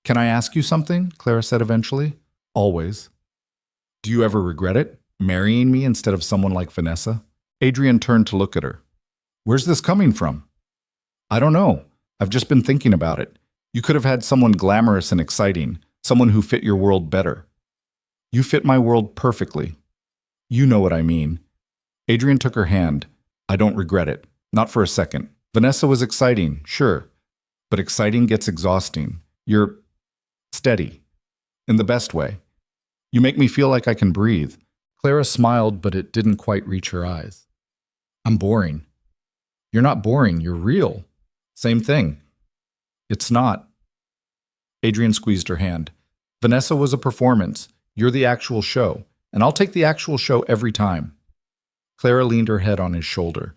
Can I ask you something? Clara said eventually. Always. Do you ever regret it? Marrying me instead of someone like Vanessa? Adrian turned to look at her. Where's this coming from? I don't know. I've just been thinking about it. You could have had someone glamorous and exciting, someone who fit your world better. You fit my world perfectly. You know what I mean. Adrian took her hand. I don't regret it. Not for a second. Vanessa was exciting, sure. But exciting gets exhausting. You're steady. In the best way. You make me feel like I can breathe. Clara smiled, but it didn't quite reach her eyes. I'm boring. You're not boring, you're real. Same thing. It's not. Adrian squeezed her hand. Vanessa was a performance. You're the actual show. And I'll take the actual show every time. Clara leaned her head on his shoulder.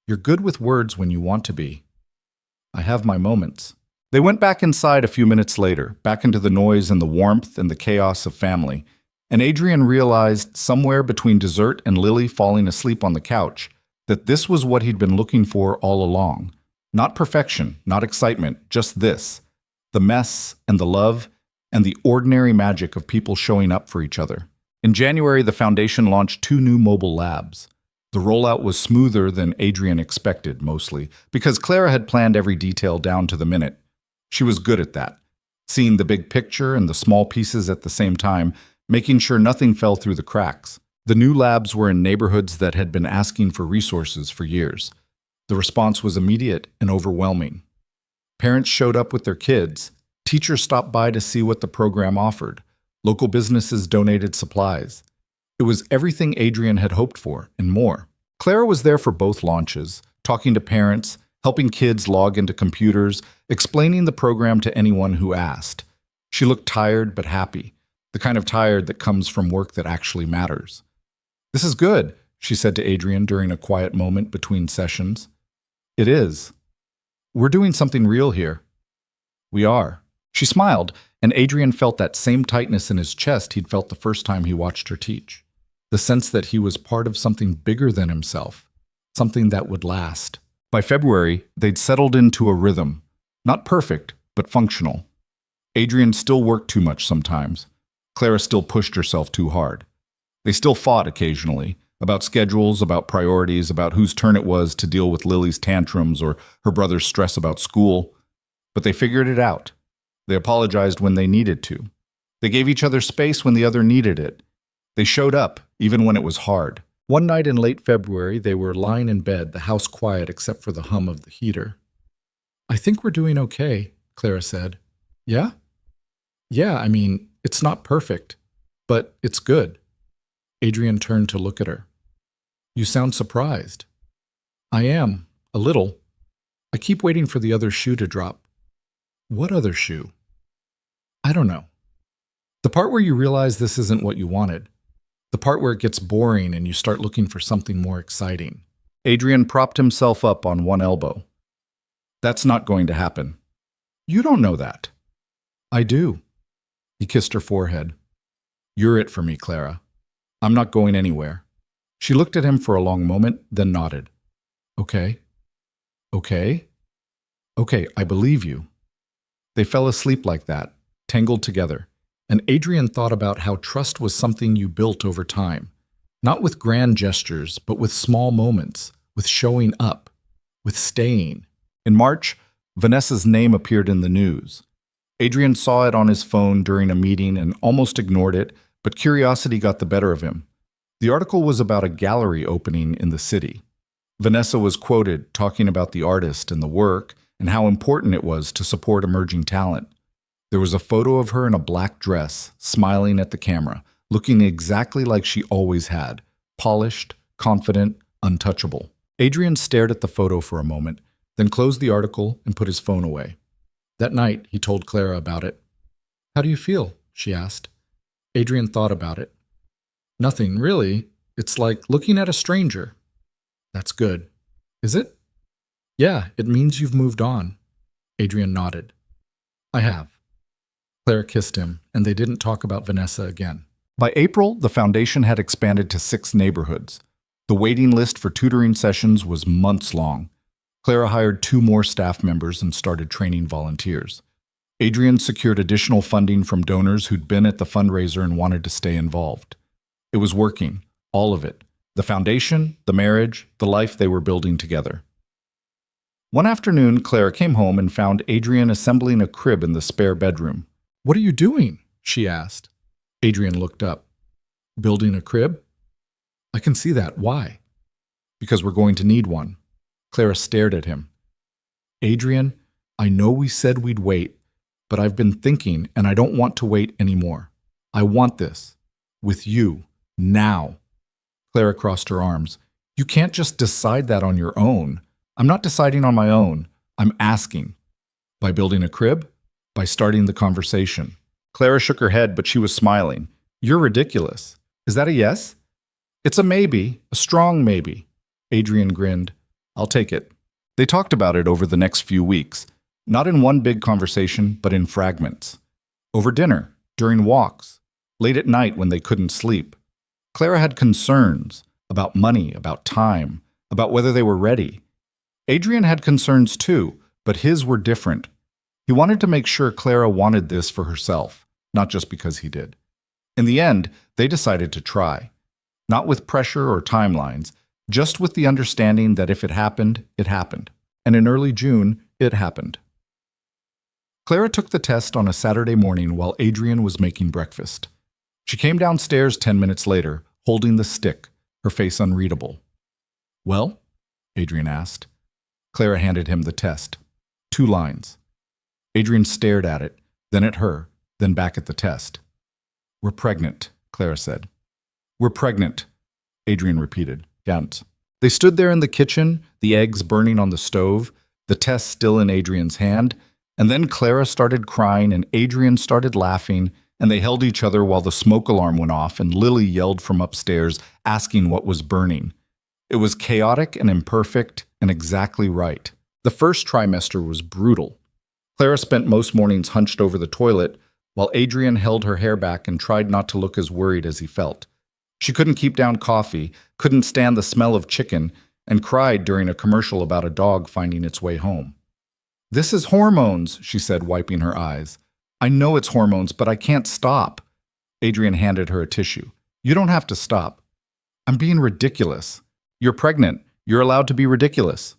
You're good with words when you want to be. I have my moments. They went back inside a few minutes later, back into the noise and the warmth and the chaos of family, and Adrian realized somewhere between dessert and Lily falling asleep on the couch that this was what he'd been looking for all along. Not perfection, not excitement, just this. The mess and the love and the ordinary magic of people showing up for each other. In January, the foundation launched 2 new mobile labs. The rollout was smoother than Adrian expected, mostly, because Clara had planned every detail down to the minute. She was good at that, seeing the big picture and the small pieces at the same time, making sure nothing fell through the cracks. The new labs were in neighborhoods that had been asking for resources for years. The response was immediate and overwhelming. Parents showed up with their kids. Teachers stopped by to see what the program offered. Local businesses donated supplies. It was everything Adrian had hoped for, and more. Clara was there for both launches, talking to parents, helping kids log into computers, explaining the program to anyone who asked. She looked tired but happy, the kind of tired that comes from work that actually matters. This is good, she said to Adrian during a quiet moment between sessions. It is. We're doing something real here. We are. She smiled, and Adrian felt that same tightness in his chest he'd felt the first time he watched her teach. The sense that he was part of something bigger than himself, something that would last. By February, they'd settled into a rhythm. Not perfect, but functional. Adrian still worked too much sometimes. Clara still pushed herself too hard. They still fought occasionally, about schedules, about priorities, about whose turn it was to deal with Lily's tantrums or her brother's stress about school. But they figured it out. They apologized when they needed to. They gave each other space when the other needed it. They showed up, even when it was hard. One night in late February, they were lying in bed, the house quiet except for the hum of the heater. I think we're doing okay, Clara said. Yeah? Yeah, I mean, it's not perfect, but it's good. Adrian turned to look at her. You sound surprised. I am, a little. I keep waiting for the other shoe to drop. What other shoe? I don't know. The part where you realize this isn't what you wanted. The part where it gets boring and you start looking for something more exciting. Adrian propped himself up on one elbow. That's not going to happen. You don't know that. I do. He kissed her forehead. You're it for me, Clara. I'm not going anywhere. She looked at him for a long moment, then nodded. Okay. Okay? Okay, I believe you. They fell asleep like that, tangled together, and Adrian thought about how trust was something you built over time, not with grand gestures, but with small moments, with showing up, with staying. In March, Vanessa's name appeared in the news. Adrian saw it on his phone during a meeting and almost ignored it, but curiosity got the better of him. The article was about a gallery opening in the city. Vanessa was quoted talking about the artist and the work and how important it was to support emerging talent. There was a photo of her in a black dress, smiling at the camera, looking exactly like she always had, polished, confident, untouchable. Adrian stared at the photo for a moment, then closed the article and put his phone away. That night, he told Clara about it. How do you feel? She asked. Adrian thought about it. Nothing, really. It's like looking at a stranger. That's good. Is it? Yeah, it means you've moved on. Adrian nodded. I have. Clara kissed him, and they didn't talk about Vanessa again. By April, the foundation had expanded to 6 neighborhoods. The waiting list for tutoring sessions was months long. Clara hired 2 more staff members and started training volunteers. Adrian secured additional funding from donors who'd been at the fundraiser and wanted to stay involved. It was working. All of it. The foundation, the marriage, the life they were building together. One afternoon, Clara came home and found Adrian assembling a crib in the spare bedroom. "What are you doing?" she asked. Adrian looked up. "Building a crib?" "I can see that. Why?" "Because we're going to need one." Clara stared at him. "Adrian, I know we said we'd wait, but I've been thinking and I don't want to wait anymore. I want this. With you. Now." Clara crossed her arms. "You can't just decide that on your own." "I'm not deciding on my own. I'm asking." "By building a crib?" "By starting the conversation." Clara shook her head, but she was smiling. "You're ridiculous." "Is that a yes?" "It's a maybe, a strong maybe." Adrian grinned. "I'll take it." They talked about it over the next few weeks, not in one big conversation, but in fragments. Over dinner, during walks, late at night when they couldn't sleep. Clara had concerns about money, about time, about whether they were ready. Adrian had concerns too, but his were different. He wanted to make sure Clara wanted this for herself, not just because he did. In the end, they decided to try. Not with pressure or timelines, just with the understanding that if it happened, it happened. And in early June, it happened. Clara took the test on a Saturday morning while Adrian was making breakfast. She came downstairs 10 minutes later, holding the stick, her face unreadable. "Well?" Adrian asked. Clara handed him the test. 2 lines. Adrian stared at it, then at her, then back at the test. "We're pregnant," Clara said. "We're pregnant," Adrian repeated. "Can't." They stood there in the kitchen, the eggs burning on the stove, the test still in Adrian's hand, and then Clara started crying and Adrian started laughing, and they held each other while the smoke alarm went off and Lily yelled from upstairs, asking what was burning. It was chaotic and imperfect and exactly right. The first trimester was brutal. Clara spent most mornings hunched over the toilet, while Adrian held her hair back and tried not to look as worried as he felt. She couldn't keep down coffee, couldn't stand the smell of chicken, and cried during a commercial about a dog finding its way home. "This is hormones," she said, wiping her eyes. "I know it's hormones, but I can't stop." Adrian handed her a tissue. "You don't have to stop." "I'm being ridiculous." "You're pregnant. You're allowed to be ridiculous."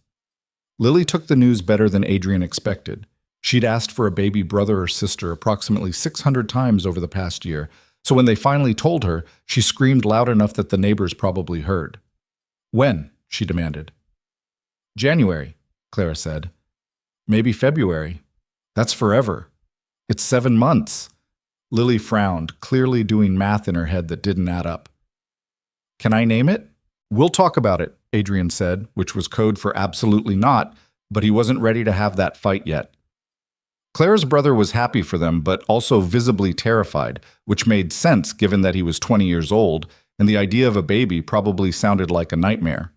Lily took the news better than Adrian expected. She'd asked for a baby brother or sister approximately 600 times over the past year, so when they finally told her, she screamed loud enough that the neighbors probably heard. "When?" she demanded. "January," Clara said. "Maybe February. That's forever. It's 7 months." Lily frowned, clearly doing math in her head that didn't add up. "Can I name it?" "We'll talk about it," Adrian said, which was code for absolutely not, but he wasn't ready to have that fight yet. Clara's brother was happy for them, but also visibly terrified, which made sense given that he was 20 years old, and the idea of a baby probably sounded like a nightmare.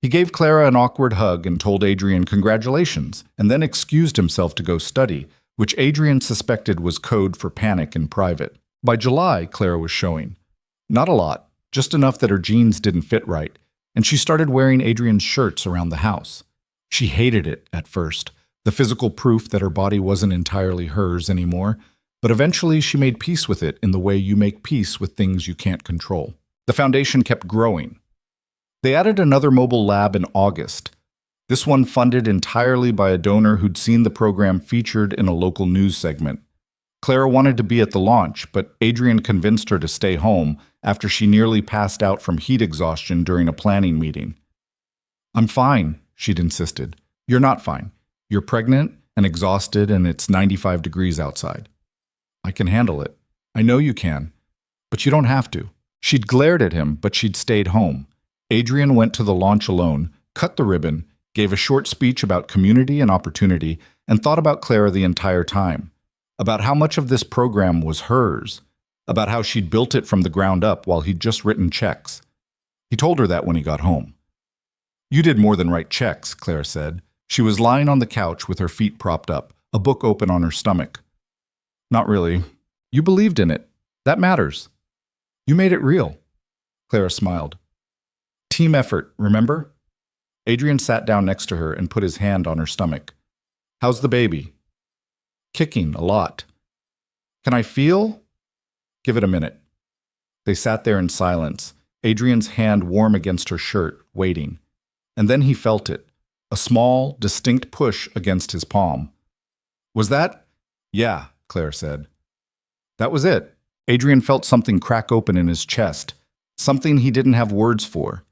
He gave Clara an awkward hug and told Adrian congratulations, and then excused himself to go study, which Adrian suspected was code for panic in private. By July, Clara was showing. Not a lot, just enough that her jeans didn't fit right, and she started wearing Adrian's shirts around the house. She hated it at first, the physical proof that her body wasn't entirely hers anymore, but eventually she made peace with it in the way you make peace with things you can't control. The foundation kept growing. They added another mobile lab in August, this one funded entirely by a donor who'd seen the program featured in a local news segment. Clara wanted to be at the launch, but Adrian convinced her to stay home after she nearly passed out from heat exhaustion during a planning meeting. "I'm fine," she'd insisted. "You're not fine. You're pregnant and exhausted and it's 95 degrees outside." "I can handle it." "I know you can, but you don't have to." She'd glared at him, but she'd stayed home. Adrian went to the launch alone, cut the ribbon, gave a short speech about community and opportunity, and thought about Clara the entire time. About how much of this program was hers. About how she'd built it from the ground up while he'd just written checks. He told her that when he got home. "You did more than write checks," Clara said. She was lying on the couch with her feet propped up, a book open on her stomach. "Not really. You believed in it. That matters. You made it real." Clara smiled. "Team effort, remember?" Adrian sat down next to her and put his hand on her stomach. "How's the baby?" "Kicking, a lot." "Can I feel?" "Give it a minute." They sat there in silence. Adrian's hand warm against her shirt, waiting. And then he felt it, a small, distinct push against his palm. Was that? Yeah, Claire said. That was it. Adrian felt something crack open in his chest, something he didn't have words for.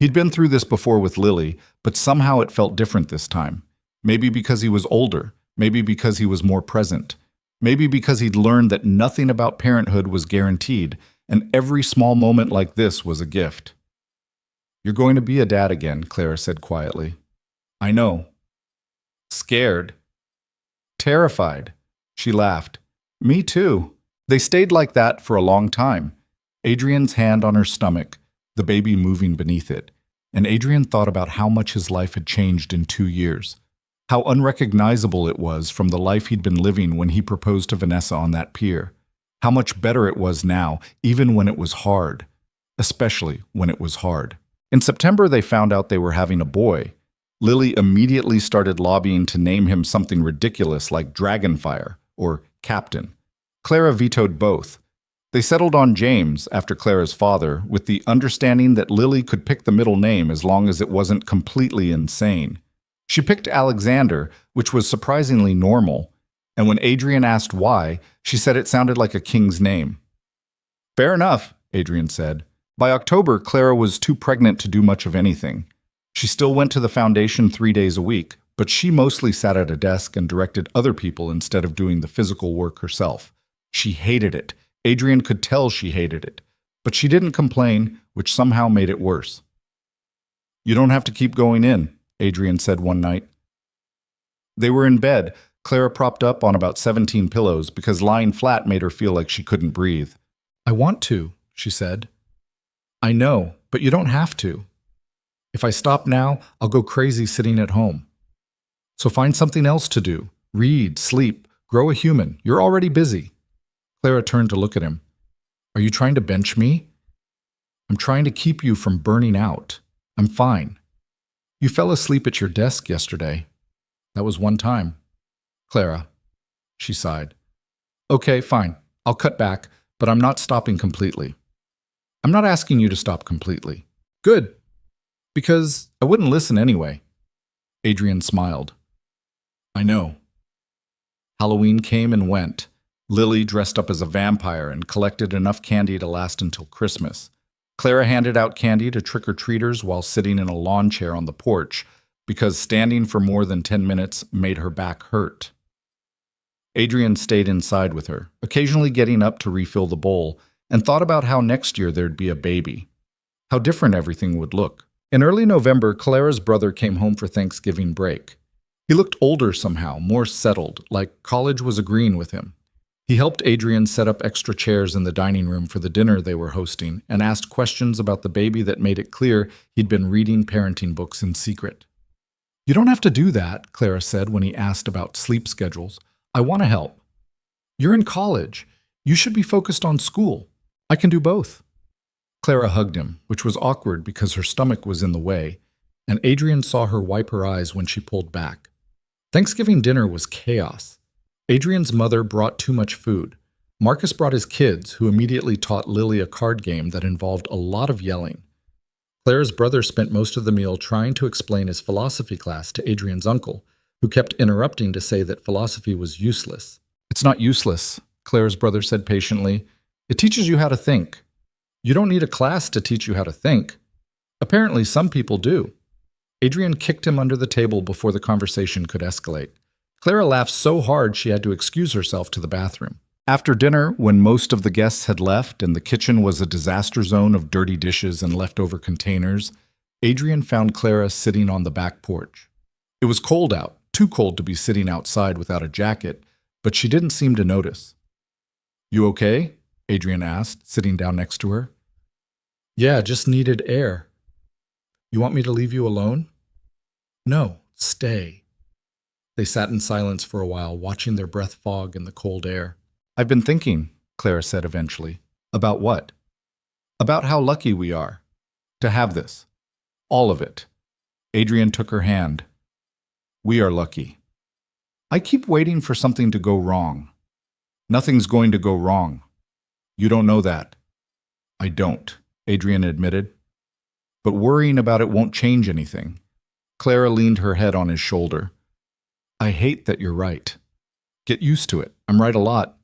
He'd been through this before with Lily, but somehow it felt different this time. Maybe because he was older, maybe because he was more present, maybe because he'd learned that nothing about parenthood was guaranteed, and every small moment like this was a gift. You're going to be a dad again, Clara said quietly. I know. Scared. Terrified. She laughed. Me too. They stayed like that for a long time. Adrian's hand on her stomach, the baby moving beneath it, and Adrian thought about how much his life had changed in 2 years, how unrecognizable it was from the life he'd been living when he proposed to Vanessa on that pier, how much better it was now, even when it was hard, especially when it was hard. In September, they found out they were having a boy. Lily immediately started lobbying to name him something ridiculous like Dragonfire or Captain. Clara vetoed both. They settled on James after Clara's father, with the understanding that Lily could pick the middle name as long as it wasn't completely insane. She picked Alexander, which was surprisingly normal, and when Adrian asked why, she said it sounded like a king's name. Fair enough, Adrian said. By October, Clara was too pregnant to do much of anything. She still went to the foundation 3 days a week, but she mostly sat at a desk and directed other people instead of doing the physical work herself. She hated it. Adrian could tell she hated it, but she didn't complain, which somehow made it worse. You don't have to keep going in, Adrian said one night. They were in bed, Clara propped up on about 17 pillows because lying flat made her feel like she couldn't breathe. I want to, she said. I know, but you don't have to. If I stop now, I'll go crazy sitting at home. So find something else to do. Read, sleep, grow a human. You're already busy. Clara turned to look at him. Are you trying to bench me? I'm trying to keep you from burning out. I'm fine. You fell asleep at your desk yesterday. That was one time. Clara, she sighed. Okay, fine. I'll cut back, but I'm not stopping completely. I'm not asking you to stop completely. Good. Because I wouldn't listen anyway. Adrian smiled. I know. Halloween came and went. Lily dressed up as a vampire and collected enough candy to last until Christmas. Clara handed out candy to trick-or-treaters while sitting in a lawn chair on the porch because standing for more than 10 minutes made her back hurt. Adrian stayed inside with her, occasionally getting up to refill the bowl, and thought about how next year there'd be a baby. How different everything would look. In early November, Clara's brother came home for Thanksgiving break. He looked older somehow, more settled, like college was agreeing with him. He helped Adrian set up extra chairs in the dining room for the dinner they were hosting and asked questions about the baby that made it clear he'd been reading parenting books in secret. You don't have to do that, Clara said when he asked about sleep schedules. I want to help. You're in college. You should be focused on school. I can do both. Clara hugged him, which was awkward because her stomach was in the way, and Adrian saw her wipe her eyes when she pulled back. Thanksgiving dinner was chaos. Adrian's mother brought too much food. Marcus brought his kids, who immediately taught Lily a card game that involved a lot of yelling. Clara's brother spent most of the meal trying to explain his philosophy class to Adrian's uncle, who kept interrupting to say that philosophy was useless. It's not useless, Clara's brother said patiently. It teaches you how to think. You don't need a class to teach you how to think. Apparently, some people do. Adrian kicked him under the table before the conversation could escalate. Clara laughed so hard she had to excuse herself to the bathroom. After dinner, when most of the guests had left and the kitchen was a disaster zone of dirty dishes and leftover containers, Adrian found Clara sitting on the back porch. It was cold out, too cold to be sitting outside without a jacket, but she didn't seem to notice. You okay? Adrian asked, sitting down next to her. Yeah, just needed air. You want me to leave you alone? No, stay. They sat in silence for a while, watching their breath fog in the cold air. I've been thinking, Clara said eventually. About what? About how lucky we are to have this. All of it. Adrian took her hand. We are lucky. I keep waiting for something to go wrong. Nothing's going to go wrong. You don't know that. I don't. Adrian admitted. But worrying about it won't change anything. Clara leaned her head on his shoulder. I hate that you're right. Get used to it. I'm right a lot.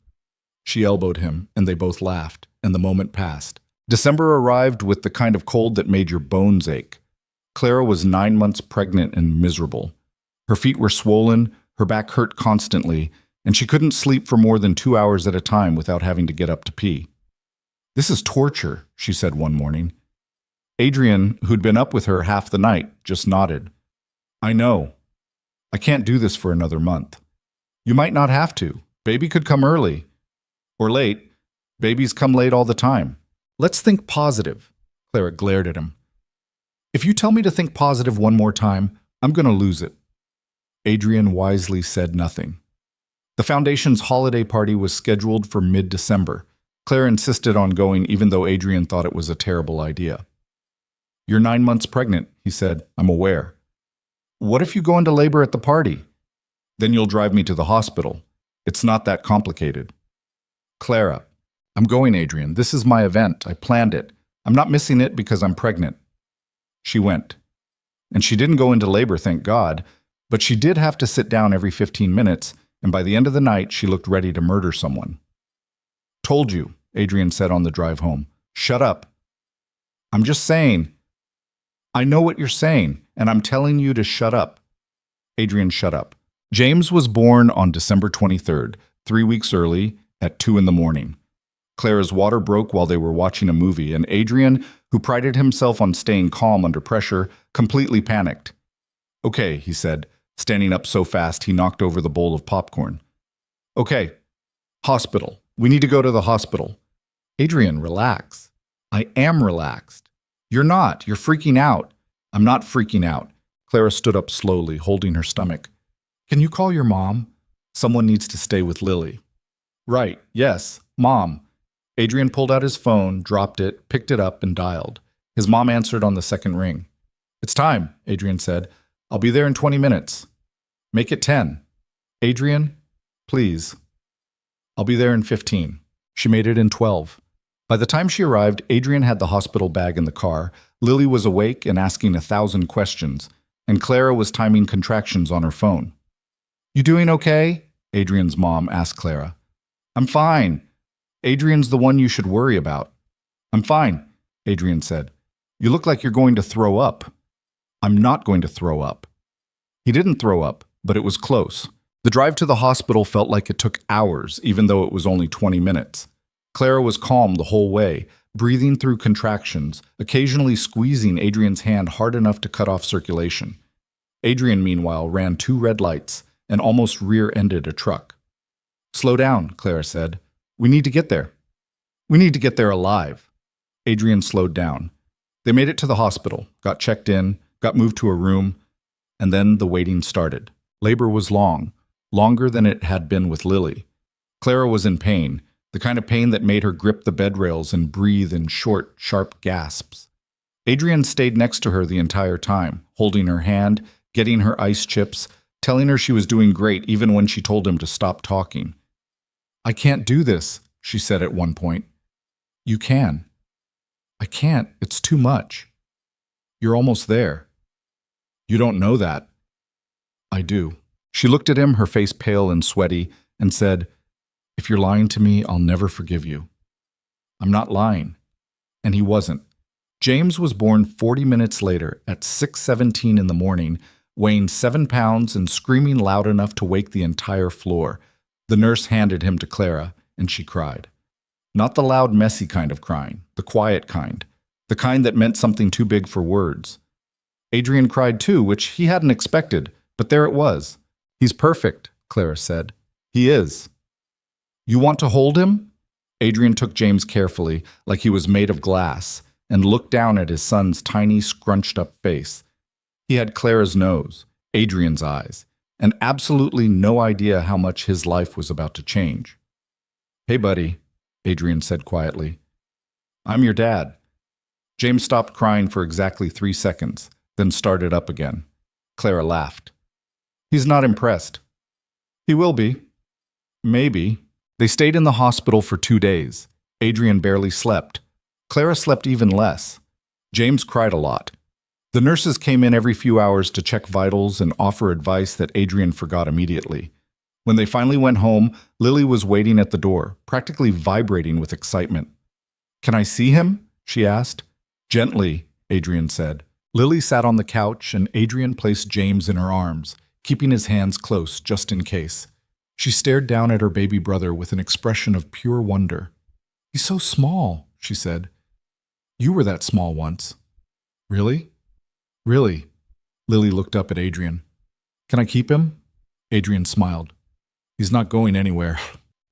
She elbowed him, and they both laughed, and the moment passed. December arrived with the kind of cold that made your bones ache. Clara was 9 months pregnant and miserable. Her feet were swollen, her back hurt constantly, and she couldn't sleep for more than 2 hours at a time without having to get up to pee. This is torture, she said one morning. Adrian, who'd been up with her half the night, just nodded. I know. I can't do this for another month. You might not have to. Baby could come early. Or late. Babies come late all the time. Let's think positive. Clara glared at him. If you tell me to think positive one more time, I'm going to lose it. Adrian wisely said nothing. The foundation's holiday party was scheduled for mid-December. Claire insisted on going even though Adrian thought it was a terrible idea. You're 9 months pregnant, he said. I'm aware. What if you go into labor at the party? Then you'll drive me to the hospital. It's not that complicated. Clara, I'm going, Adrian. This is my event. I planned it. I'm not missing it because I'm pregnant. She went. And she didn't go into labor, thank God, but she did have to sit down every 15 minutes, and by the end of the night, she looked ready to murder someone. Told you, Adrian said on the drive home. Shut up. I'm just saying. I know what you're saying, and I'm telling you to shut up. Adrian, shut up. James was born on December 23rd, 3 weeks early, at 2 in the morning. Clara's water broke while they were watching a movie, and Adrian, who prided himself on staying calm under pressure, completely panicked. Okay, he said, standing up so fast he knocked over the bowl of popcorn. Okay, hospital. We need to go to the hospital. Adrian, relax. I am relaxed. You're not. You're freaking out. I'm not freaking out. Clara stood up slowly, holding her stomach. Can you call your mom? Someone needs to stay with Lily. Right, yes, Mom. Adrian pulled out his phone, dropped it, picked it up, and dialed. His mom answered on the second ring. It's time, Adrian said. I'll be there in 20 minutes. Make it 10. Adrian, please. I'll be there in 15. She made it in 12. By the time she arrived, Adrian had the hospital bag in the car, Lily was awake and asking 1,000 questions, and Clara was timing contractions on her phone. You doing okay? Adrian's mom asked Clara. I'm fine. Adrian's the one you should worry about. I'm fine, Adrian said. You look like you're going to throw up. I'm not going to throw up. He didn't throw up, but it was close. The drive to the hospital felt like it took hours, even though it was only 20 minutes. Clara was calm the whole way, breathing through contractions, occasionally squeezing Adrian's hand hard enough to cut off circulation. Adrian, meanwhile, ran 2 red lights and almost rear-ended a truck. Slow down, Clara said. We need to get there. We need to get there alive. Adrian slowed down. They made it to the hospital, got checked in, got moved to a room, and then the waiting started. Labor was long, longer than it had been with Lily. Clara was in pain, the kind of pain that made her grip the bed rails and breathe in short, sharp gasps. Adrian stayed next to her the entire time, holding her hand, getting her ice chips, telling her she was doing great even when she told him to stop talking. I can't do this, she said at one point. You can. I can't. It's too much. You're almost there. You don't know that. I do. She looked at him, her face pale and sweaty, and said, If you're lying to me, I'll never forgive you. I'm not lying. And he wasn't. James was born 40 minutes later at 6:17 in the morning, weighing 7 pounds and screaming loud enough to wake the entire floor. The nurse handed him to Clara, and she cried. Not the loud, messy kind of crying, the quiet kind, the kind that meant something too big for words. Adrian cried too, which he hadn't expected, but there it was. He's perfect, Clara said. He is. You want to hold him? Adrian took James carefully, like he was made of glass, and looked down at his son's tiny, scrunched-up face. He had Clara's nose, Adrian's eyes, and absolutely no idea how much his life was about to change. Hey, buddy, Adrian said quietly. I'm your dad. James stopped crying for exactly 3 seconds, then started up again. Clara laughed. He's not impressed. He will be. Maybe. They stayed in the hospital for 2 days. Adrian barely slept. Clara slept even less. James cried a lot. The nurses came in every few hours to check vitals and offer advice that Adrian forgot immediately. When they finally went home, Lily was waiting at the door, practically vibrating with excitement. "Can I see him?" she asked. "Gently," Adrian said. Lily sat on the couch and Adrian placed James in her arms, keeping his hands close just in case. She stared down at her baby brother with an expression of pure wonder. "He's so small," she said. "You were that small once." "Really?" "Really." Lily looked up at Adrian. "Can I keep him?" Adrian smiled. "He's not going anywhere."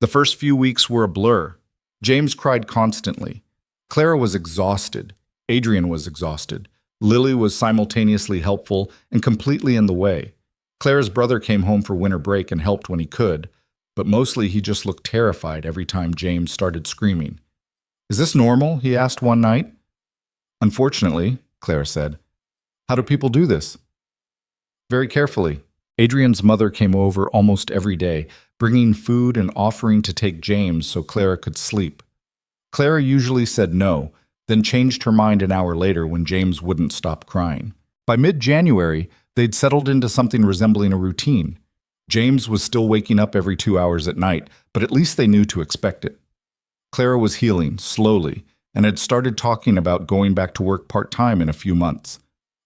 The first few weeks were a blur. James cried constantly. Clara was exhausted. Adrian was exhausted. Lily was simultaneously helpful and completely in the way. Clara's brother came home for winter break and helped when he could, but mostly he just looked terrified every time James started screaming. "Is this normal?" he asked one night. "Unfortunately," Clara said. "How do people do this?" "Very carefully." Adrian's mother came over almost every day, bringing food and offering to take James so Clara could sleep. Clara usually said no, then changed her mind an hour later when James wouldn't stop crying. By mid-January, they'd settled into something resembling a routine. James was still waking up every 2 hours at night, but at least they knew to expect it. Clara was healing, slowly, and had started talking about going back to work part-time in a few months.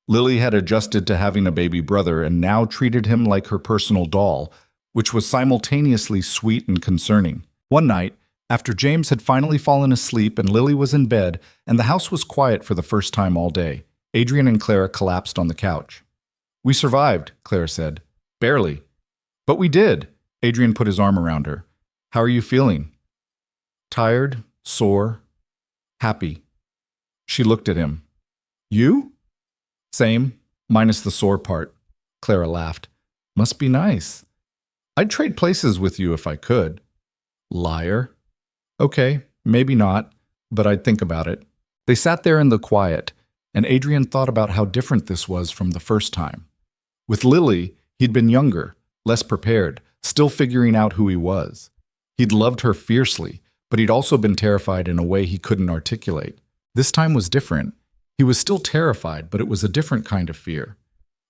Lily had adjusted to having a baby brother and now treated him like her personal doll, which was simultaneously sweet and concerning. One night, after James had finally fallen asleep and Lily was in bed and the house was quiet for the first time all day, Adrian and Clara collapsed on the couch. "We survived," Clara said. "Barely." "But we did." Adrian put his arm around her. "How are you feeling?" "Tired, sore, happy." She looked at him. "You?" "Same, minus the sore part." Clara laughed. "Must be nice. I'd trade places with you if I could." "Liar." "Okay, maybe not, but I'd think about it." They sat there in the quiet, and Adrian thought about how different this was from the first time. With Lily, he'd been younger, less prepared, still figuring out who he was. He'd loved her fiercely, but he'd also been terrified in a way he couldn't articulate. This time was different. He was still terrified, but it was a different kind of fear.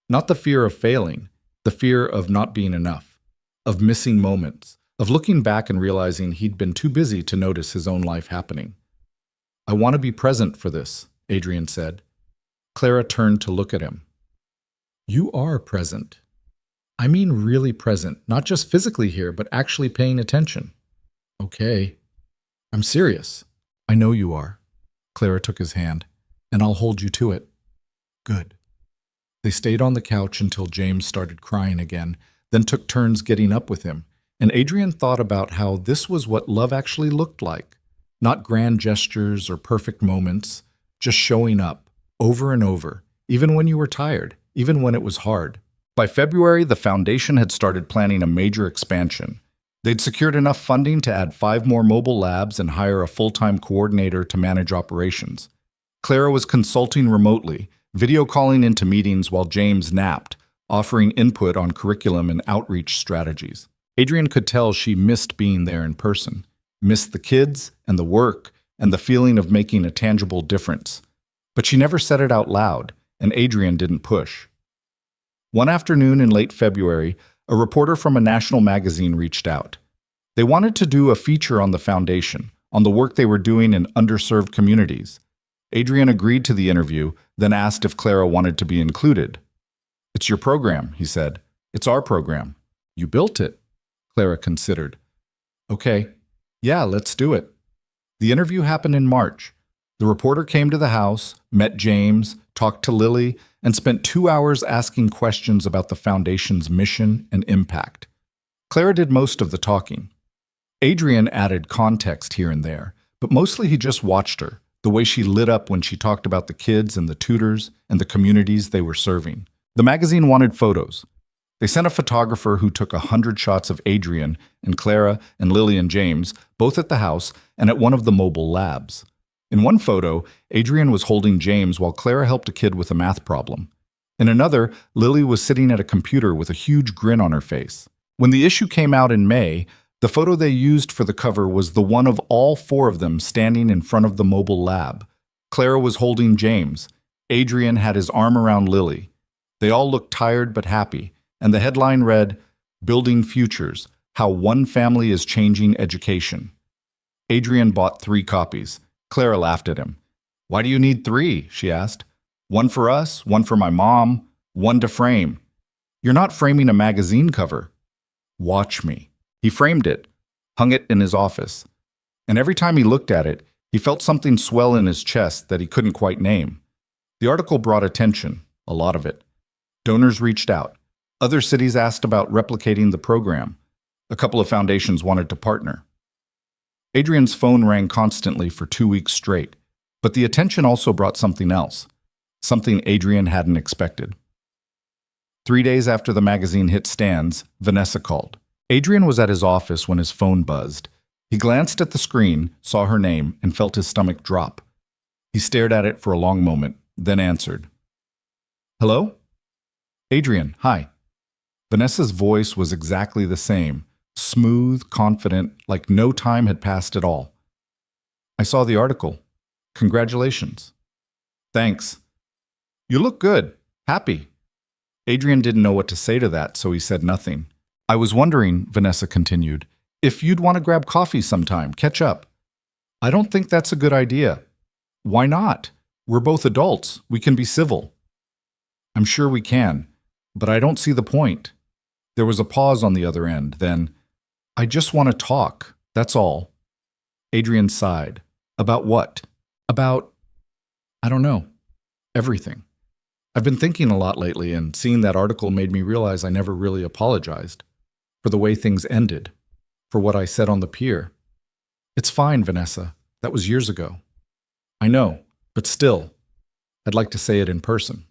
Not the fear of failing, the fear of not being enough, of missing moments, of looking back and realizing he'd been too busy to notice his own life happening. "I want to be present for this," Adrian said. Clara turned to look at him. "You are present. I mean really present, not just physically here, but actually paying attention." "Okay. I'm serious." "I know you are." Clara took his hand. "And I'll hold you to it." "Good." They stayed on the couch until James started crying again, then took turns getting up with him, and Adrian thought about how this was what love actually looked like. Not grand gestures or perfect moments, just showing up, over and over, even when you were tired, even when it was hard. By February, the foundation had started planning a major expansion. They'd secured enough funding to add 5 more mobile labs and hire a full-time coordinator to manage operations. Clara was consulting remotely, video calling into meetings while James napped, offering input on curriculum and outreach strategies. Adrian could tell she missed being there in person, missed the kids and the work and the feeling of making a tangible difference. But she never said it out loud, and Adrian didn't push. One afternoon in late February, a reporter from a national magazine reached out. They wanted to do a feature on the foundation, on the work they were doing in underserved communities. Adrian agreed to the interview, then asked if Clara wanted to be included. "It's your program," he said. "It's our program." "You built it," Clara considered. "Okay, yeah, let's do it." The interview happened in March. The reporter came to the house, met James, talked to Lily, and spent 2 hours asking questions about the foundation's mission and impact. Clara did most of the talking. Adrian added context here and there, but mostly he just watched her, the way she lit up when she talked about the kids and the tutors and the communities they were serving. The magazine wanted photos. They sent a photographer who took 100 shots of Adrian and Clara and Lily and James, both at the house and at one of the mobile labs. In one photo, Adrian was holding James while Clara helped a kid with a math problem. In another, Lily was sitting at a computer with a huge grin on her face. When the issue came out in May, the The photo they used for the cover was the one of all four of them standing in front of the mobile lab. Clara was holding James. Adrian had his arm around Lily. They all looked tired but happy, and the headline read, "Building Futures, How One Family is Changing Education." Adrian bought 3 copies. Clara laughed at him. "Why do you need 3?" she asked. "One for us, one for my mom, one to frame." "You're not framing a magazine cover." "Watch me." He framed it, hung it in his office. And every time he looked at it, he felt something swell in his chest that he couldn't quite name. The article brought attention, a lot of it. Donors reached out. Other cities asked about replicating the program. A couple of foundations wanted to partner. Adrian's phone rang constantly for 2 weeks straight, but the attention also brought something else, something Adrian hadn't expected. 3 days after the magazine hit stands, Vanessa called. Adrian was at his office when his phone buzzed. He glanced at the screen, saw her name, and felt his stomach drop. He stared at it for a long moment, then answered. "Hello?" "Adrian, hi." Vanessa's voice was exactly the same, smooth, confident, like no time had passed at all. "I saw the article. Congratulations." "Thanks." "You look good. Happy." Adrian didn't know what to say to that, so he said nothing. "I was wondering," Vanessa continued, "if you'd want to grab coffee sometime, catch up." "I don't think that's a good idea." "Why not? We're both adults. We can be civil." "I'm sure we can, but I don't see the point." There was a pause on the other end, then, "I just want to talk, that's all." Adrian sighed. "About what?" "About, I don't know, everything. I've been thinking a lot lately, and seeing that article made me realize I never really apologized for the way things ended, for what I said on the pier." "It's fine, Vanessa. That was years ago." "I know, but still, I'd like to say it in person."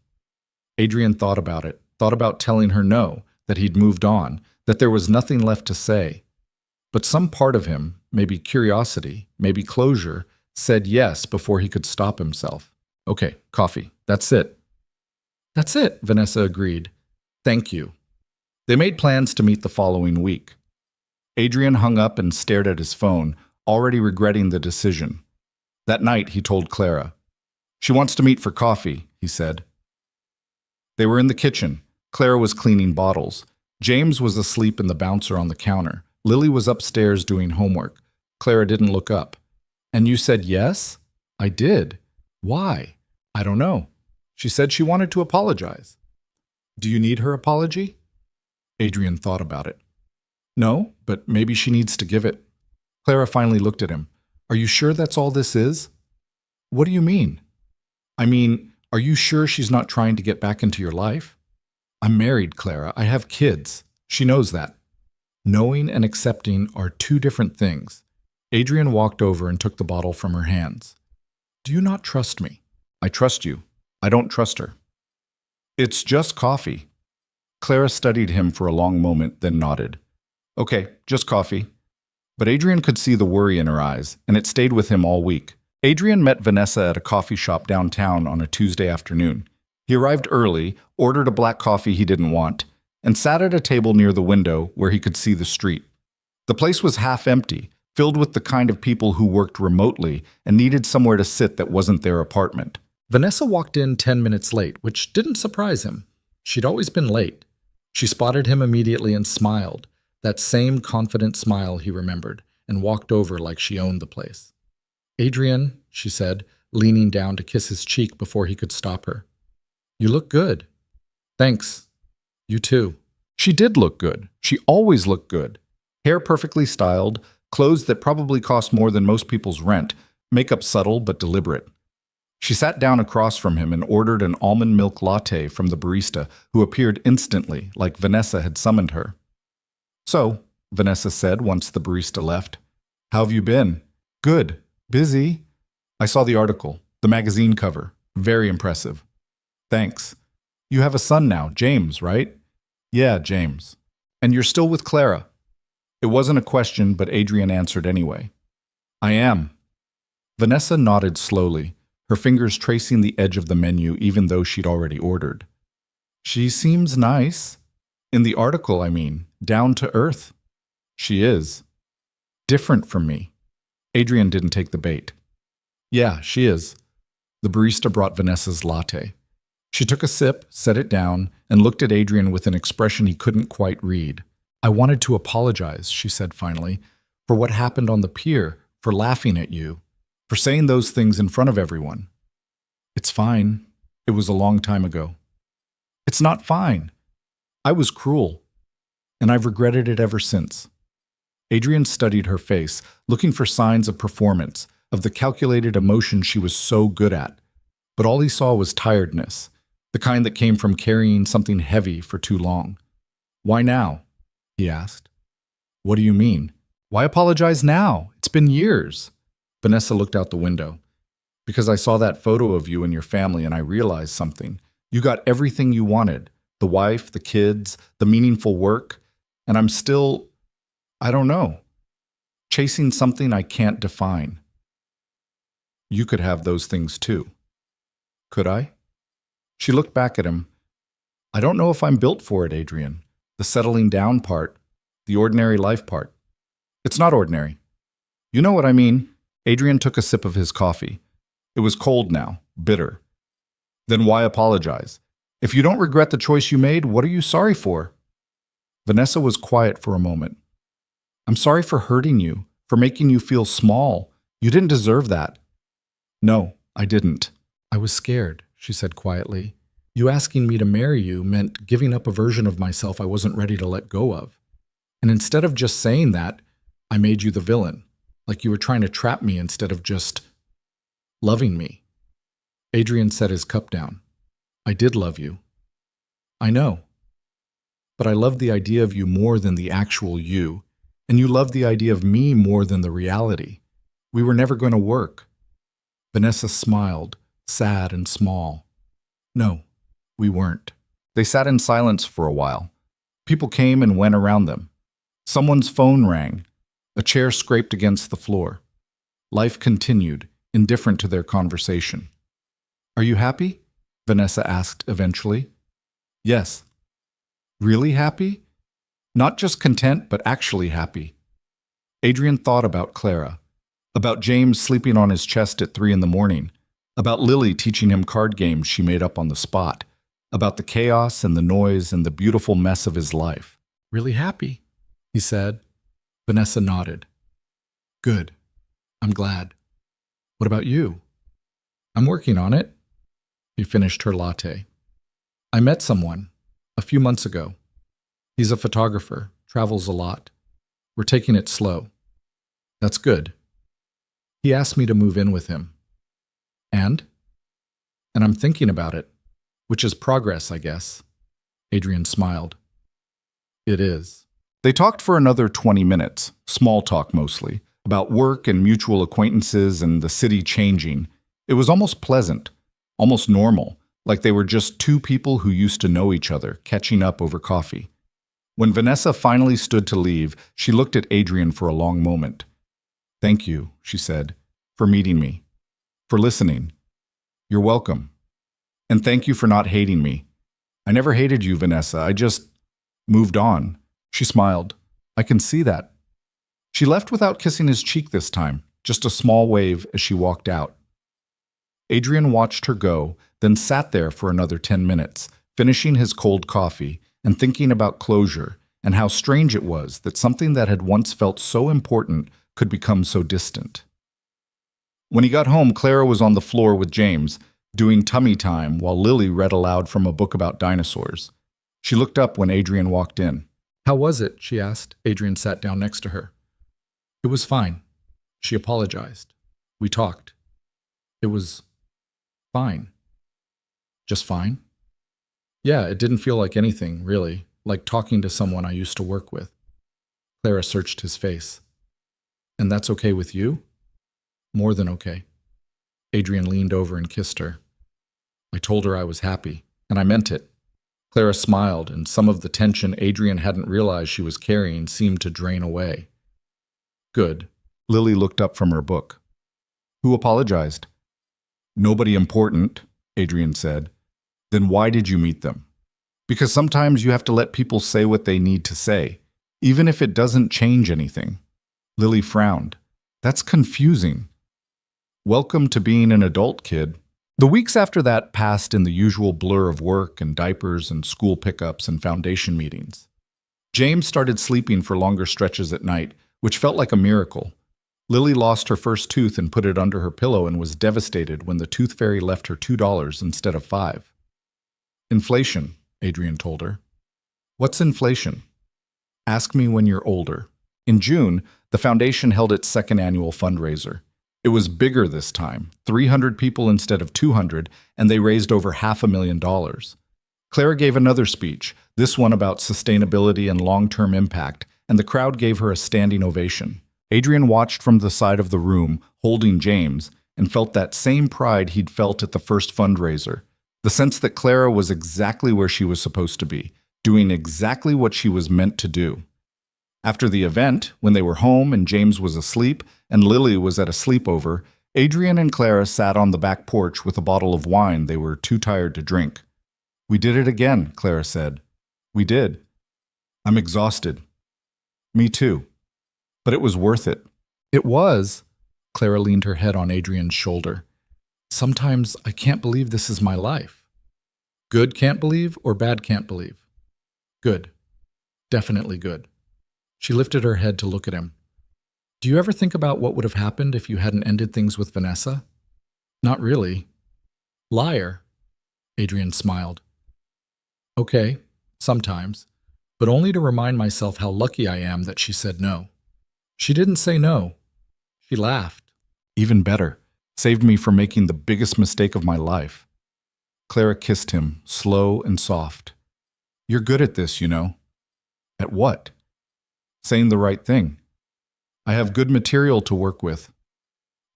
Adrian thought about it, thought about telling her no, that he'd moved on, that there was nothing left to say. But some part of him, maybe curiosity, maybe closure, said yes before he could stop himself. "Okay, coffee. That's it." "That's it," Vanessa agreed. "Thank you." They made plans to meet the following week. Adrian hung up and stared at his phone, already regretting the decision. That night, he told Clara. "She wants to meet for coffee," he said. They were in the kitchen. Clara was cleaning bottles. James was asleep in the bouncer on the counter. Lily was upstairs doing homework. Clara didn't look up. "And you said yes?" "I did." "Why?" "I don't know. She said she wanted to apologize." "Do you need her apology?" Adrian thought about it. "No, but maybe she needs to give it." Clara finally looked at him. "Are you sure that's all this is?" "What do you mean?" "I mean, are you sure she's not trying to get back into your life?" "I'm married, Clara. I have kids. She knows that." Knowing and accepting are 2 different things. Adrian walked over and took the bottle from her hands. "Do you not trust me?" "I trust you. I don't trust her." "It's just coffee." Clara studied him for a long moment, then nodded. "Okay, just coffee." But Adrian could see the worry in her eyes, and it stayed with him all week. Adrian met Vanessa at a coffee shop downtown on a Tuesday afternoon. He arrived early, ordered a black coffee he didn't want, and sat at a table near the window where he could see the street. The place was half empty, filled with the kind of people who worked remotely and needed somewhere to sit that wasn't their apartment. Vanessa walked in 10 minutes late, which didn't surprise him. She'd always been late. She spotted him immediately and smiled, that same confident smile he remembered, and walked over like she owned the place. "Adrian," she said, leaning down to kiss his cheek before he could stop her. "You look good." "Thanks. You too." She did look good. She always looked good. Hair perfectly styled, clothes that probably cost more than most people's rent, makeup subtle but deliberate. She sat down across from him and ordered an almond milk latte from the barista, who appeared instantly, like Vanessa had summoned her. "So," Vanessa said once the barista left, "how have you been?" "Good. Busy." "I saw the article, the magazine cover. Very impressive." "Thanks. You have a son now, James, right?" "Yeah, James." "And you're still with Clara?" It wasn't a question, but Adrian answered anyway. "I am." Vanessa nodded slowly, her fingers tracing the edge of the menu even though she'd already ordered. "She seems nice. In the article, I mean, down to earth." "She is." Different from me. Adrian didn't take the bait. Yeah, she is. The barista brought Vanessa's latte. She took a sip, set it down, and looked at Adrian with an expression he couldn't quite read. I wanted to apologize, she said finally, for what happened on the pier, for laughing at you, for saying those things in front of everyone. It's fine. It was a long time ago. It's not fine. I was cruel, and I've regretted it ever since. Adrian studied her face, looking for signs of performance, of the calculated emotion she was so good at. But all he saw was tiredness, the kind that came from carrying something heavy for too long. Why now? He asked. What do you mean? Why apologize now? It's been years. Vanessa looked out the window. Because I saw that photo of you and your family and I realized something. You got everything you wanted. The wife, the kids, the meaningful work. And I'm still, I don't know, chasing something I can't define. You could have those things too. Could I? She looked back at him. I don't know if I'm built for it, Adrian. The settling down part, the ordinary life part. It's not ordinary. You know what I mean? Adrian took a sip of his coffee. It was cold now, bitter. Then why apologize? If you don't regret the choice you made, what are you sorry for? Vanessa was quiet for a moment. I'm sorry for hurting you, for making you feel small. You didn't deserve that. No, I didn't. I was scared, she said quietly. You asking me to marry you meant giving up a version of myself I wasn't ready to let go of. And instead of just saying that, I made you the villain, like you were trying to trap me instead of just loving me. Adrian set his cup down. I did love you. I know. But I loved the idea of you more than the actual you, and you loved the idea of me more than the reality. We were never going to work. Vanessa smiled, sad and small. No, we weren't. They sat in silence for a while. People came and went around them. Someone's phone rang. A chair scraped against the floor. Life continued, indifferent to their conversation. Are you happy? Vanessa asked eventually. Yes. Really happy? Not just content, but actually happy. Adrian thought about Clara, about James sleeping on his chest at 3 a.m, about Lily teaching him card games she made up on the spot, about the chaos and the noise and the beautiful mess of his life. Really happy, he said. Vanessa nodded. Good. I'm glad. What about you? I'm working on it. She finished her latte. I met someone a few months ago. He's a photographer, travels a lot. We're taking it slow. That's good. He asked me to move in with him. And I'm thinking about it, which is progress, I guess. Adrian smiled. It is. They talked for another 20 minutes, small talk mostly, about work and mutual acquaintances and the city changing. It was almost pleasant, almost normal, like they were just two people who used to know each other, catching up over coffee. When Vanessa finally stood to leave, she looked at Adrian for a long moment. Thank you, she said, for meeting me, for listening. You're welcome. And thank you for not hating me. I never hated you, Vanessa. I just moved on. She smiled. I can see that. She left without kissing his cheek this time, just a small wave as she walked out. Adrian watched her go, then sat there for another 10 minutes, finishing his cold coffee and thinking about closure and how strange it was that something that had once felt so important could become so distant. When he got home, Clara was on the floor with James, doing tummy time while Lily read aloud from a book about dinosaurs. She looked up when Adrian walked in. How was it? She asked. Adrian sat down next to her. It was fine. She apologized. We talked. It was fine. Just fine? Yeah, it didn't feel like anything, really, like talking to someone I used to work with. Clara searched his face. And that's okay with you? More than okay. Adrian leaned over and kissed her. I told her I was happy, and I meant it. Clara smiled, and some of the tension Adrian hadn't realized she was carrying seemed to drain away. Good. Lily looked up from her book. Who apologized? Nobody important, Adrian said. Then why did you meet them? Because sometimes you have to let people say what they need to say, even if it doesn't change anything. Lily frowned. That's confusing. Welcome to being an adult, kid. The weeks after that passed in the usual blur of work and diapers and school pickups and foundation meetings. James started sleeping for longer stretches at night, which felt like a miracle. Lily lost her first tooth and put it under her pillow and was devastated when the tooth fairy left her $2 instead of $5. Inflation, Adrian told her. What's inflation? Ask me when you're older. In June, the foundation held its second annual fundraiser. It was bigger this time, 300 people instead of 200, and they raised over $500,000. Clara gave another speech, this one about sustainability and long-term impact, and the crowd gave her a standing ovation. Adrian watched from the side of the room, holding James, and felt that same pride he'd felt at the first fundraiser, the sense that Clara was exactly where she was supposed to be, doing exactly what she was meant to do. After the event, when they were home and James was asleep and Lily was at a sleepover, Adrian and Clara sat on the back porch with a bottle of wine they were too tired to drink. We did it again, Clara said. We did. I'm exhausted. Me too. But it was worth it. It was. Clara leaned her head on Adrian's shoulder. Sometimes I can't believe this is my life. Good can't believe or bad can't believe? Good. Definitely good. She lifted her head to look at him. Do you ever think about what would have happened if you hadn't ended things with Vanessa? Not really. Liar. Adrian smiled. Okay, sometimes, but only to remind myself how lucky I am that she said no. She didn't say no. She laughed. Even better, saved me from making the biggest mistake of my life. Clara kissed him, slow and soft. You're good at this, you know. At what? Saying the right thing. I have good material to work with.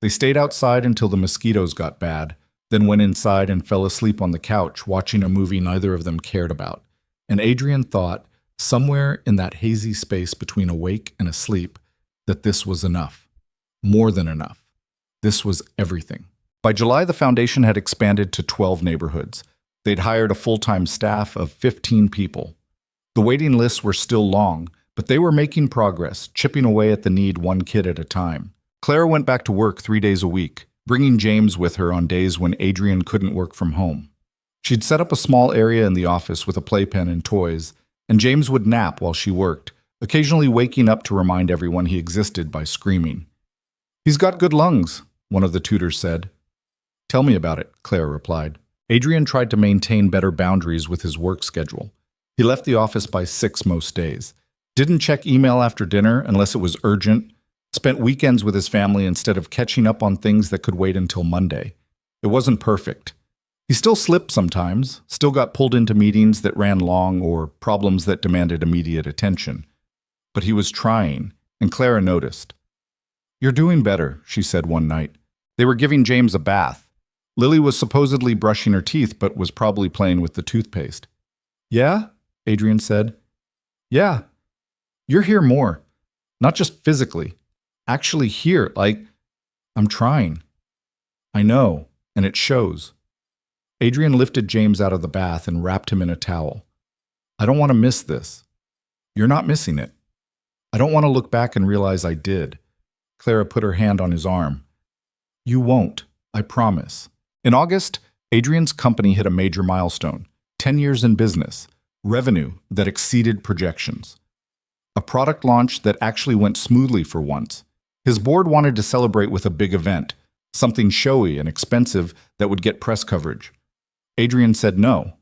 They stayed outside until the mosquitoes got bad, then went inside and fell asleep on the couch watching a movie neither of them cared about. And Adrian thought, somewhere in that hazy space between awake and asleep, that this was enough. More than enough. This was everything. By July, the foundation had expanded to 12 neighborhoods. They'd hired a full-time staff of 15 people. The waiting lists were still long, but they were making progress, chipping away at the need one kid at a time. Clara went back to work 3 days a week, bringing James with her on days when Adrian couldn't work from home. She'd set up a small area in the office with a playpen and toys, and James would nap while she worked, occasionally waking up to remind everyone he existed by screaming. He's got good lungs, one of the tutors said. Tell me about it, Clara replied. Adrian tried to maintain better boundaries with his work schedule. He left the office by 6 most days. Didn't check email after dinner unless it was urgent. Spent weekends with his family instead of catching up on things that could wait until Monday. It wasn't perfect. He still slipped sometimes, still got pulled into meetings that ran long or problems that demanded immediate attention. But he was trying, and Clara noticed. You're doing better, she said one night. They were giving James a bath. Lily was supposedly brushing her teeth but was probably playing with the toothpaste. Yeah? Adrian said. Yeah. You're here more. Not just physically. Actually here, like, I'm trying. I know, and it shows. Adrian lifted James out of the bath and wrapped him in a towel. I don't want to miss this. You're not missing it. I don't want to look back and realize I did. Clara put her hand on his arm. You won't, I promise. In August, Adrian's company hit a major milestone, 10 years in business, revenue that exceeded projections. A product launch that actually went smoothly for once. His board wanted to celebrate with a big event, something showy and expensive that would get press coverage. Adrian said no.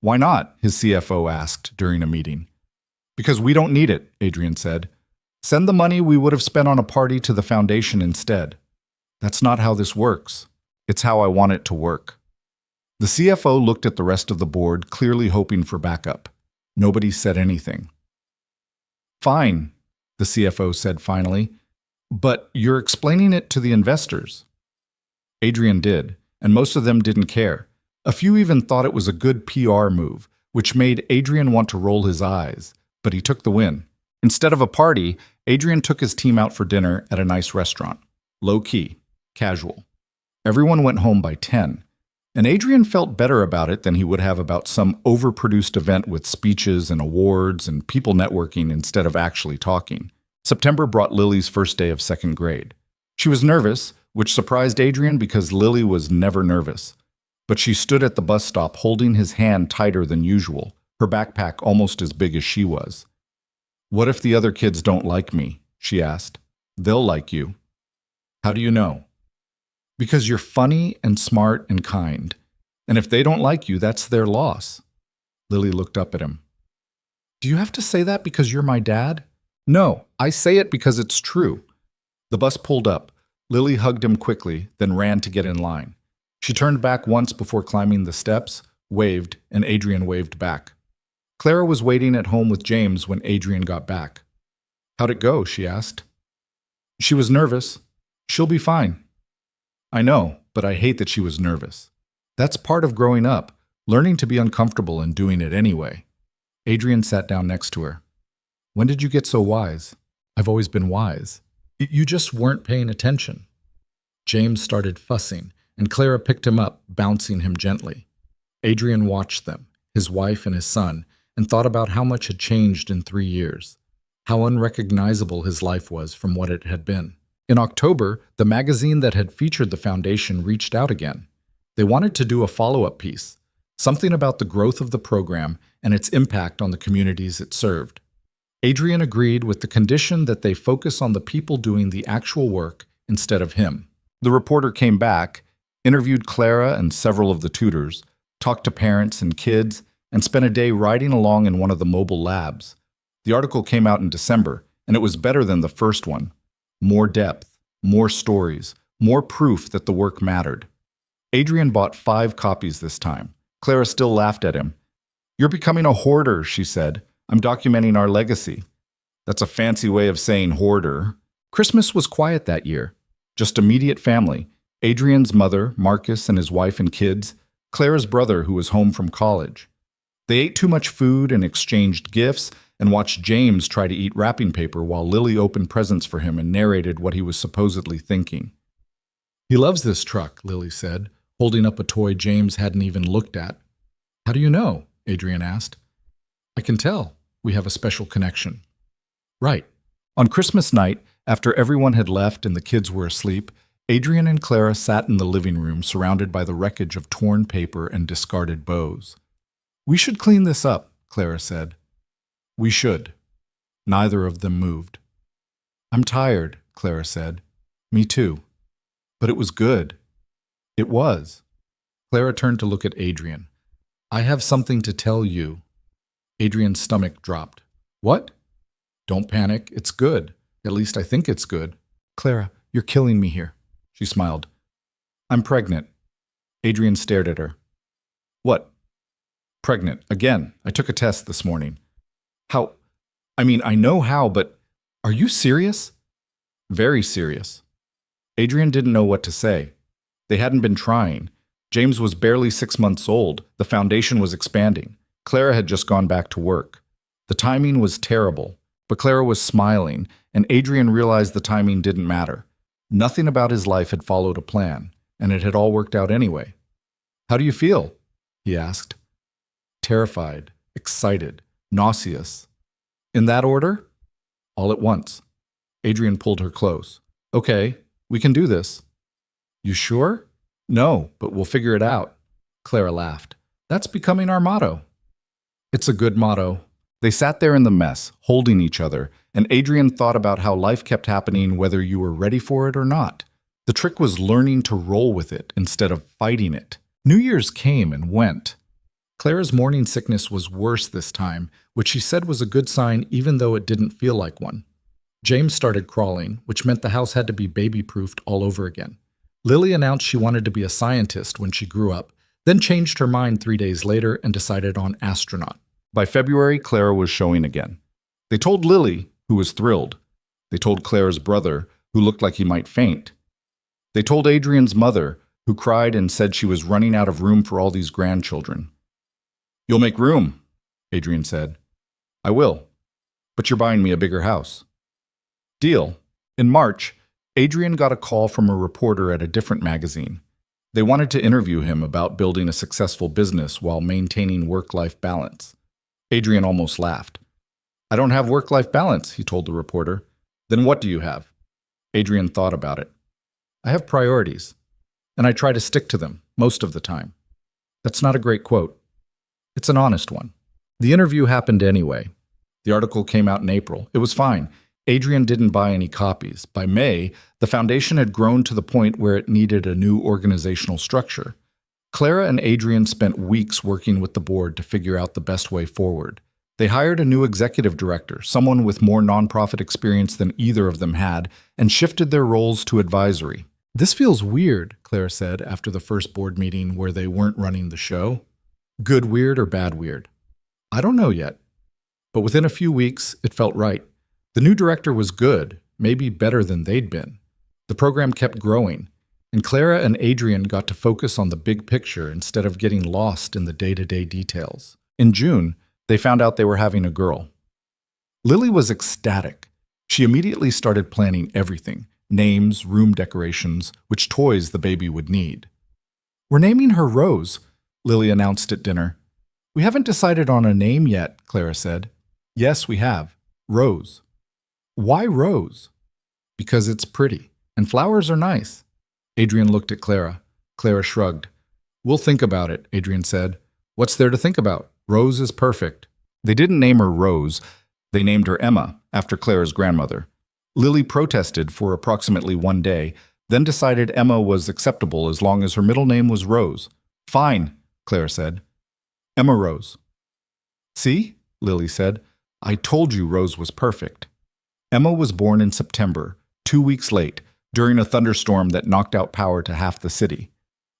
Why not? His CFO asked during a meeting. Because we don't need it, Adrian said. Send the money we would have spent on a party to the foundation instead. That's not how this works. It's how I want it to work. The CFO looked at the rest of the board, clearly hoping for backup. Nobody said anything. Fine, the CFO said finally, but you're explaining it to the investors. Adrian did, and most of them didn't care. A few even thought it was a good PR move, which made Adrian want to roll his eyes, but he took the win. Instead of a party, Adrian took his team out for dinner at a nice restaurant. Low-key, casual. Everyone went home by 10, and Adrian felt better about it than he would have about some overproduced event with speeches and awards and people networking instead of actually talking. September brought Lily's first day of second grade. She was nervous, which surprised Adrian because Lily was never nervous. But she stood at the bus stop holding his hand tighter than usual, her backpack almost as big as she was. "What if the other kids don't like me?" she asked. "They'll like you." "How do you know?" "Because you're funny and smart and kind. And if they don't like you, that's their loss." Lily looked up at him. "Do you have to say that because you're my dad?" "No, I say it because it's true." The bus pulled up. Lily hugged him quickly, then ran to get in line. She turned back once before climbing the steps, waved, and Adrian waved back. Clara was waiting at home with James when Adrian got back. "How'd it go?" she asked. "She was nervous. She'll be fine." "I know, but I hate that she was nervous. That's part of growing up, learning to be uncomfortable and doing it anyway." Adrian sat down next to her. "When did you get so wise?" "I've always been wise. You just weren't paying attention." James started fussing, and Clara picked him up, bouncing him gently. Adrian watched them, his wife and his son, and thought about how much had changed in 3 years, how unrecognizable his life was from what it had been. In October, the magazine that had featured the foundation reached out again. They wanted to do a follow-up piece, something about the growth of the program and its impact on the communities it served. Adrian agreed with the condition that they focus on the people doing the actual work instead of him. The reporter came back, interviewed Clara and several of the tutors, talked to parents and kids, and spent a day riding along in one of the mobile labs. The article came out in December, and it was better than the first one. More depth, more stories, more proof that the work mattered. Adrian bought 5 copies this time. Clara still laughed at him. "You're becoming a hoarder," she said. "I'm documenting our legacy." "That's a fancy way of saying hoarder." Christmas was quiet that year. Just immediate family. Adrian's mother, Marcus, and his wife and kids. Clara's brother, who was home from college. They ate too much food and exchanged gifts and watched James try to eat wrapping paper while Lily opened presents for him and narrated what he was supposedly thinking. "He loves this truck," Lily said, holding up a toy James hadn't even looked at. "How do you know?" Adrian asked. "I can tell. We have a special connection." "Right." On Christmas night, after everyone had left and the kids were asleep, Adrian and Clara sat in the living room surrounded by the wreckage of torn paper and discarded bows. "We should clean this up," Clara said. "We should." Neither of them moved. "I'm tired," Clara said. "Me too." "But it was good." "It was." Clara turned to look at Adrian. "I have something to tell you." Adrian's stomach dropped. "What?" "Don't panic. It's good. At least I think it's good." "Clara, you're killing me here." She smiled. "I'm pregnant." Adrian stared at her. "What?" "Pregnant. Again. I took a test this morning." "How? I mean, I know how, but are you serious?" "Very serious." Adrian didn't know what to say. They hadn't been trying. James was barely 6 months old. The foundation was expanding. Clara had just gone back to work. The timing was terrible, but Clara was smiling, and Adrian realized the timing didn't matter. Nothing about his life had followed a plan, and it had all worked out anyway. "How do you feel?" he asked. "Terrified, excited, nauseous." "In that order?" "All at once." Adrian pulled her close. "Okay, we can do this." "You sure?" "No, but we'll figure it out." Clara laughed. "That's becoming our motto." "It's a good motto." They sat there in the mess, holding each other, and Adrian thought about how life kept happening whether you were ready for it or not. The trick was learning to roll with it instead of fighting it. New Year's came and went. Clara's morning sickness was worse this time, which she said was a good sign even though it didn't feel like one. James started crawling, which meant the house had to be baby-proofed all over again. Lily announced she wanted to be a scientist when she grew up, then changed her mind 3 days later and decided on astronaut. By February, Clara was showing again. They told Lily, who was thrilled. They told Clara's brother, who looked like he might faint. They told Adrian's mother, who cried and said she was running out of room for all these grandchildren. "You'll make room," Adrian said. "I will. But you're buying me a bigger house." Deal. In March, Adrian got a call from a reporter at a different magazine. They wanted to interview him about building a successful business while maintaining work-life balance. Adrian almost laughed. "I don't have work-life balance," he told the reporter. Then what do you have? Adrian thought about it. I have priorities, and I try to stick to them most of the time. That's not a great quote. It's an honest one. The interview happened anyway. The article came out in April. It was fine. Adrian didn't buy any copies. By May, the foundation had grown to the point where it needed a new organizational structure. Clara and Adrian spent weeks working with the board to figure out the best way forward. They hired a new executive director, someone with more nonprofit experience than either of them had, and shifted their roles to advisory. This feels weird, Clara said after the first board meeting where they weren't running the show. Good weird or bad weird? I don't know yet. But within a few weeks, it felt right. The new director was good, maybe better than they'd been. The program kept growing, and Clara and Adrian got to focus on the big picture instead of getting lost in the day-to-day details. In June, they found out they were having a girl. Lily was ecstatic. She immediately started planning everything: names, room decorations, which toys the baby would need. "We're naming her Rose," Lily announced at dinner. "We haven't decided on a name yet," Clara said. "Yes, we have. Rose." "Why Rose?" "Because it's pretty, and flowers are nice." Adrian looked at Clara. Clara shrugged. "We'll think about it," Adrian said. "What's there to think about? Rose is perfect." They didn't name her Rose. They named her Emma, after Clara's grandmother. Lily protested for approximately one day, then decided Emma was acceptable as long as her middle name was Rose. "Fine," Clara said. "Emma Rose." "See?" Lily said. "I told you Rose was perfect." Emma was born in September, 2 weeks late, during a thunderstorm that knocked out power to half the city.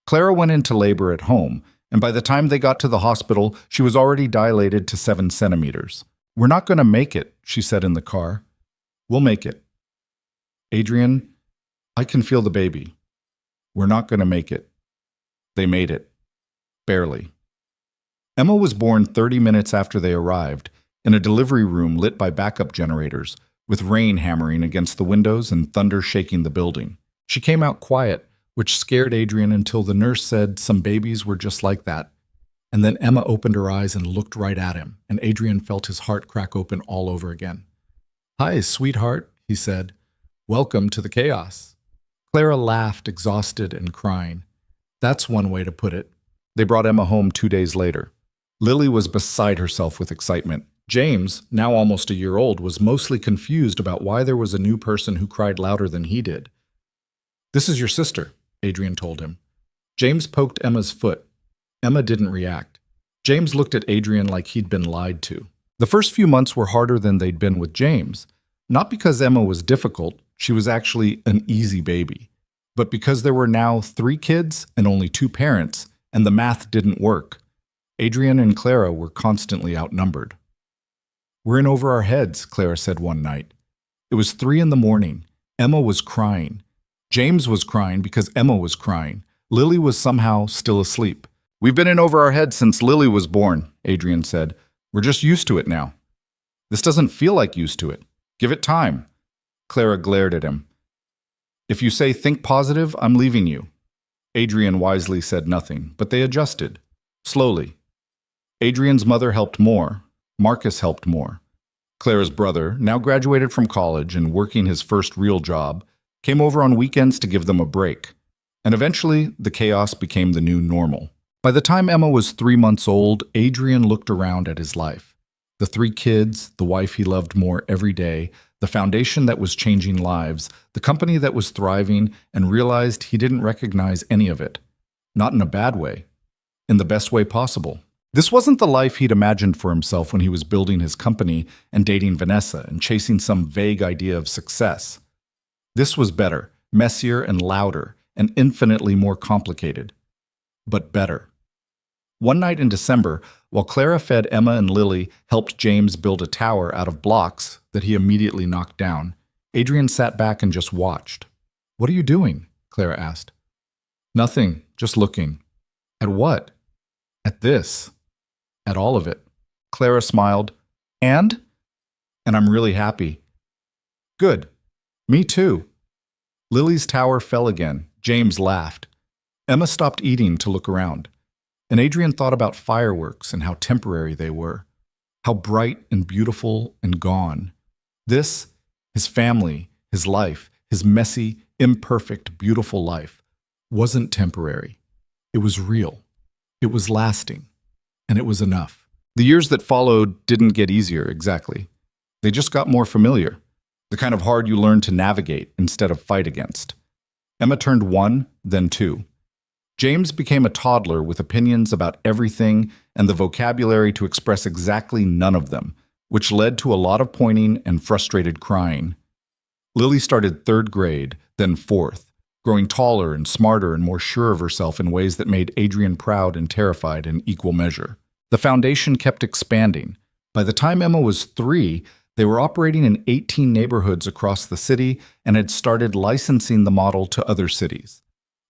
Clara went into labor at home, and by the time they got to the hospital, she was already dilated to 7 centimeters. "We're not going to make it," she said in the car. "We'll make it." "Adrian, I can feel the baby." "We're not going to make it." They made it. Barely. Emma was born 30 minutes after they arrived, in a delivery room lit by backup generators, with rain hammering against the windows and thunder shaking the building. She came out quiet, which scared Adrian until the nurse said some babies were just like that. And then Emma opened her eyes and looked right at him, and Adrian felt his heart crack open all over again. "Hi, sweetheart," he said. "Welcome to the chaos." Clara laughed, exhausted and crying. That's one way to put it. They brought Emma home 2 days later. Lily was beside herself with excitement. James, now almost a year old, was mostly confused about why there was a new person who cried louder than he did. "This is your sister," Adrian told him. James poked Emma's foot. Emma didn't react. James looked at Adrian like he'd been lied to. The first few months were harder than they'd been with James, not because Emma was difficult, she was actually an easy baby, but because there were now 3 kids and only 2 parents, and the math didn't work. Adrian and Clara were constantly outnumbered. "We're in over our heads," Clara said one night. It was 3 in the morning. Emma was crying. James was crying because Emma was crying. Lily was somehow still asleep. "We've been in over our heads since Lily was born," Adrian said. "We're just used to it now." "This doesn't feel like used to it. Give it time." Clara glared at him. "If you say think positive, I'm leaving you." Adrian wisely said nothing, but they adjusted. Slowly. Adrian's mother helped more. Marcus helped more. Clara's brother, now graduated from college and working his first real job, came over on weekends to give them a break. And eventually, the chaos became the new normal. By the time Emma was 3 months old, Adrian looked around at his life. The 3 kids, the wife he loved more every day, the foundation that was changing lives, the company that was thriving, and realized he didn't recognize any of it. Not in a bad way. In the best way possible. This wasn't the life he'd imagined for himself when he was building his company and dating Vanessa and chasing some vague idea of success. This was better, messier and louder, and infinitely more complicated. But better. One night in December, while Clara fed Emma and Lily helped James build a tower out of blocks that he immediately knocked down, Adrian sat back and just watched. "What are you doing?" Clara asked. "Nothing, just looking." "At what?" "At this." "At all of it." Clara smiled. And I'm really happy." "Good. Me too." Lily's tower fell again. James laughed. Emma stopped eating to look around. And Adrian thought about fireworks and how temporary they were. How bright and beautiful and gone. This, His family, his life, his messy, imperfect, beautiful life wasn't temporary. It was real. It was lasting. And it was enough. The years that followed didn't get easier, exactly. They just got more familiar. The kind of hard you learn to navigate instead of fight against. Emma turned 1, then 2. James became a toddler with opinions about everything and the vocabulary to express exactly none of them, which led to a lot of pointing and frustrated crying. Lily started 3rd grade, then 4th, growing taller and smarter and more sure of herself in ways that made Adrian proud and terrified in equal measure. The foundation kept expanding. By the time Emma was 3, they were operating in 18 neighborhoods across the city and had started licensing the model to other cities.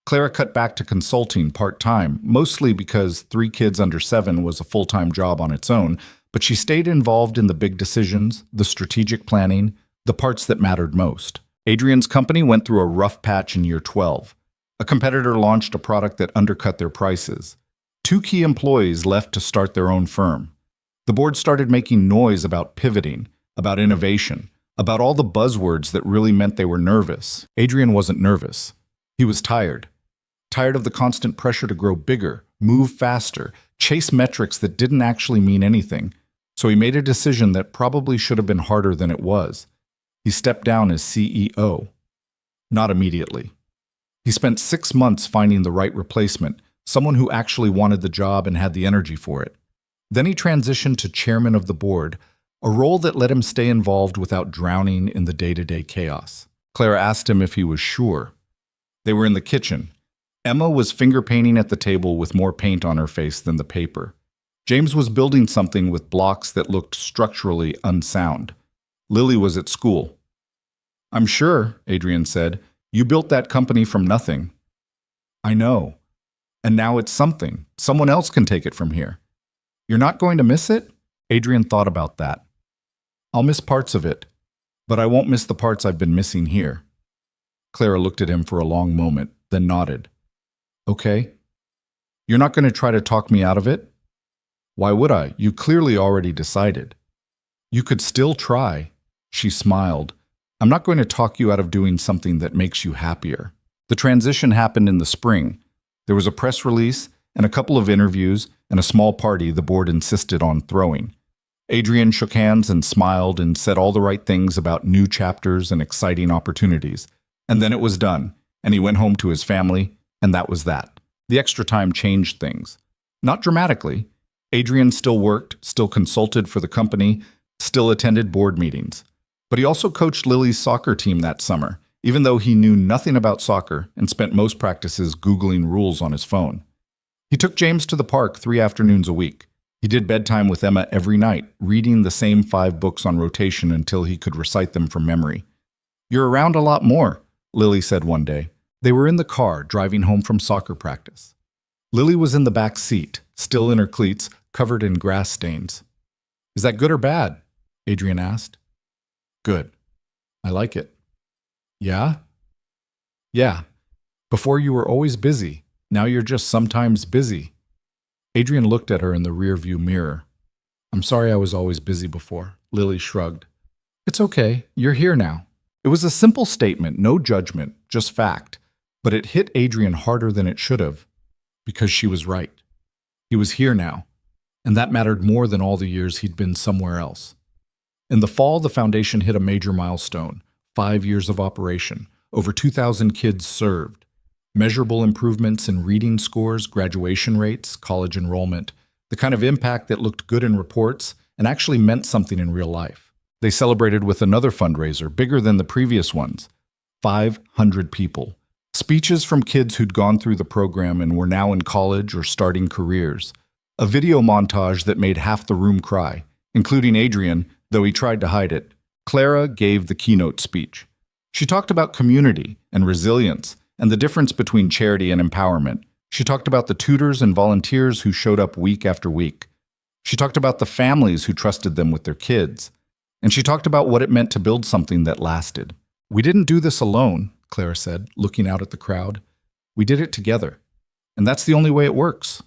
Clara cut back to consulting part-time, mostly because 3 kids under 7 was a full-time job on its own, but she stayed involved in the big decisions, the strategic planning, the parts that mattered most. Adrian's company went through a rough patch in year 12. A competitor launched a product that undercut their prices. 2 key employees left to start their own firm. The board started making noise about pivoting, about innovation, about all the buzzwords that really meant they were nervous. Adrian wasn't nervous. He was tired. Tired of the constant pressure to grow bigger, move faster, chase metrics that didn't actually mean anything. So he made a decision that probably should have been harder than it was. He stepped down as CEO. Not immediately. He spent 6 months finding the right replacement, someone who actually wanted the job and had the energy for it. Then he transitioned to chairman of the board, a role that let him stay involved without drowning in the day-to-day chaos. Clara asked him if he was sure. They were in the kitchen. Emma was finger painting at the table with more paint on her face than the paper. James was building something with blocks that looked structurally unsound. Lily was at school. "I'm sure," Adrian said. "You built that company from nothing." "I know. And now it's something. Someone else can take it from here." "You're not going to miss it?" Adrian thought about that. "I'll miss parts of it, but I won't miss the parts I've been missing here." Clara looked at him for a long moment, then nodded. "Okay. You're not going to try to talk me out of it?" "Why would I? You clearly already decided." "You could still try." She smiled. "I'm not going to talk you out of doing something that makes you happier." The transition happened in the spring. There was a press release and a couple of interviews and a small party the board insisted on throwing. Adrian shook hands and smiled and said all the right things about new chapters and exciting opportunities. And then it was done, and he went home to his family, and that was that. The extra time changed things. Not dramatically. Adrian still worked, still consulted for the company, still attended board meetings. But he also coached Lily's soccer team that summer, even though he knew nothing about soccer and spent most practices Googling rules on his phone. He took James to the park 3 afternoons a week. He did bedtime with Emma every night, reading the same 5 books on rotation until he could recite them from memory. "You're around a lot more," Lily said one day. They were in the car, driving home from soccer practice. Lily was in the back seat, still in her cleats, covered in grass stains. "Is that good or bad?" Adrian asked. "Good. I like it." "Yeah?" "Yeah. Before you were always busy. Now you're just sometimes busy." Adrian looked at her in the rearview mirror. "I'm sorry I was always busy before." Lily shrugged. "It's okay. You're here now." It was a simple statement, no judgment, just fact. But it hit Adrian harder than it should have, because she was right. He was here now, and that mattered more than all the years he'd been somewhere else. In the fall, the foundation hit a major milestone, 5 years of operation, over 2,000 kids served, measurable improvements in reading scores, graduation rates, college enrollment, the kind of impact that looked good in reports and actually meant something in real life. They celebrated with another fundraiser, bigger than the previous ones, 500 people. Speeches from kids who'd gone through the program and were now in college or starting careers. A video montage that made half the room cry, including Adrian, though he tried to hide it. Clara gave the keynote speech. She talked about community and resilience and the difference between charity and empowerment. She talked about the tutors and volunteers who showed up week after week. She talked about the families who trusted them with their kids. And she talked about what it meant to build something that lasted. "We didn't do this alone," Clara said, looking out at the crowd. "We did it together. And that's the only way it works.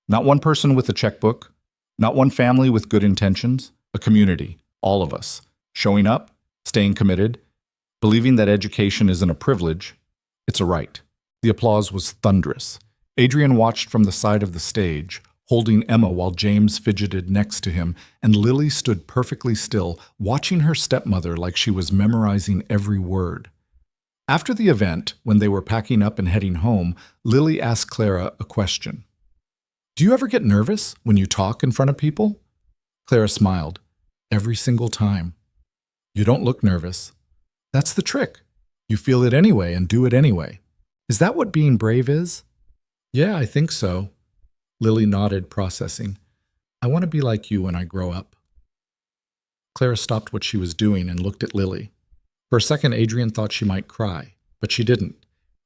Not one person with a checkbook, not one family with good intentions, a community, all of us, showing up, staying committed, believing that education isn't a privilege, it's a right. The applause was thunderous. Adrian watched from the side of the stage, holding Emma while James fidgeted next to him, and Lily stood perfectly still, watching her stepmother like she was memorizing every word. After the event, when they were packing up and heading home, Lily asked Clara a question. "Do you ever get nervous when you talk in front of people?" Clara smiled. "Every single time." "You don't look nervous." "That's the trick. You feel it anyway and do it anyway. Is that what being brave is?" "Yeah, I think so." Lily nodded, processing. "I want to be like you when I grow up." Clara stopped what she was doing and looked at Lily. For a second, Adrian thought she might cry, but she didn't.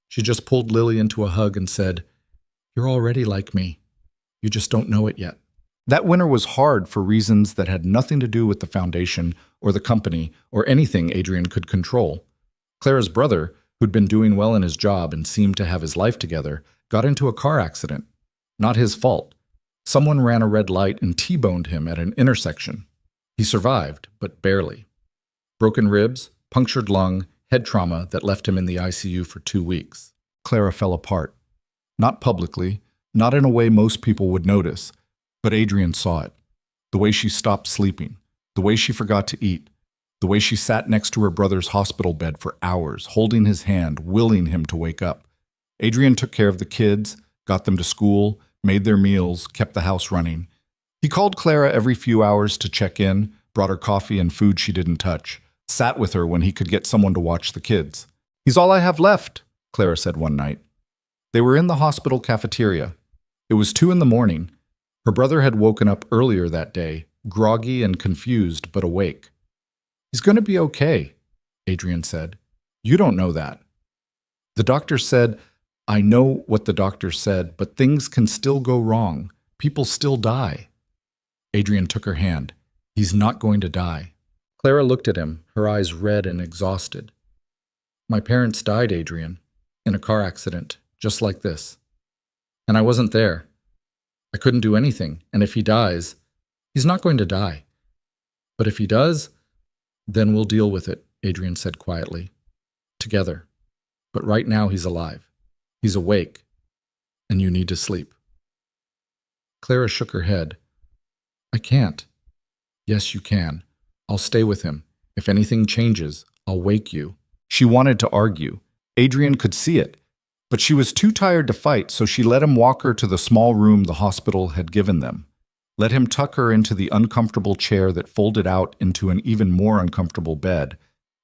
She just pulled Lily into a hug and said, "You're already like me. You just don't know it yet." That winter was hard for reasons that had nothing to do with the foundation or the company or anything Adrian could control. Clara's brother, who'd been doing well in his job and seemed to have his life together, got into a car accident. Not his fault. Someone ran a red light and T-boned him at an intersection. He survived, but barely. Broken ribs, punctured lung, head trauma that left him in the ICU for 2 weeks. Clara fell apart. Not publicly, not in a way most people would notice, but Adrian saw it. The way she stopped sleeping, the way she forgot to eat, the way she sat next to her brother's hospital bed for hours, holding his hand, willing him to wake up. Adrian took care of the kids, got them to school, made their meals, kept the house running. He called Clara every few hours to check in, brought her coffee and food she didn't touch, sat with her when he could get someone to watch the kids. "He's all I have left," Clara said one night. They were in the hospital cafeteria. It was 2 a.m. Her brother had woken up earlier that day, groggy and confused but awake. "He's going to be okay," Adrian said. "You don't know that." "The doctor said," "I know what the doctor said, but things can still go wrong. People still die." Adrian took her hand. "He's not going to die." Clara looked at him, her eyes red and exhausted. "My parents died, Adrian, in a car accident, just like this. And I wasn't there. I couldn't do anything, and if he dies, he's not going to die. But if he does, then we'll deal with it," Adrian said quietly. "Together. But right now he's alive. He's awake, and you need to sleep." Clara shook her head. "I can't." "Yes, you can. I'll stay with him. If anything changes, I'll wake you." She wanted to argue. Adrian could see it. But she was too tired to fight, so she let him walk her to the small room the hospital had given them. Let him tuck her into the uncomfortable chair that folded out into an even more uncomfortable bed,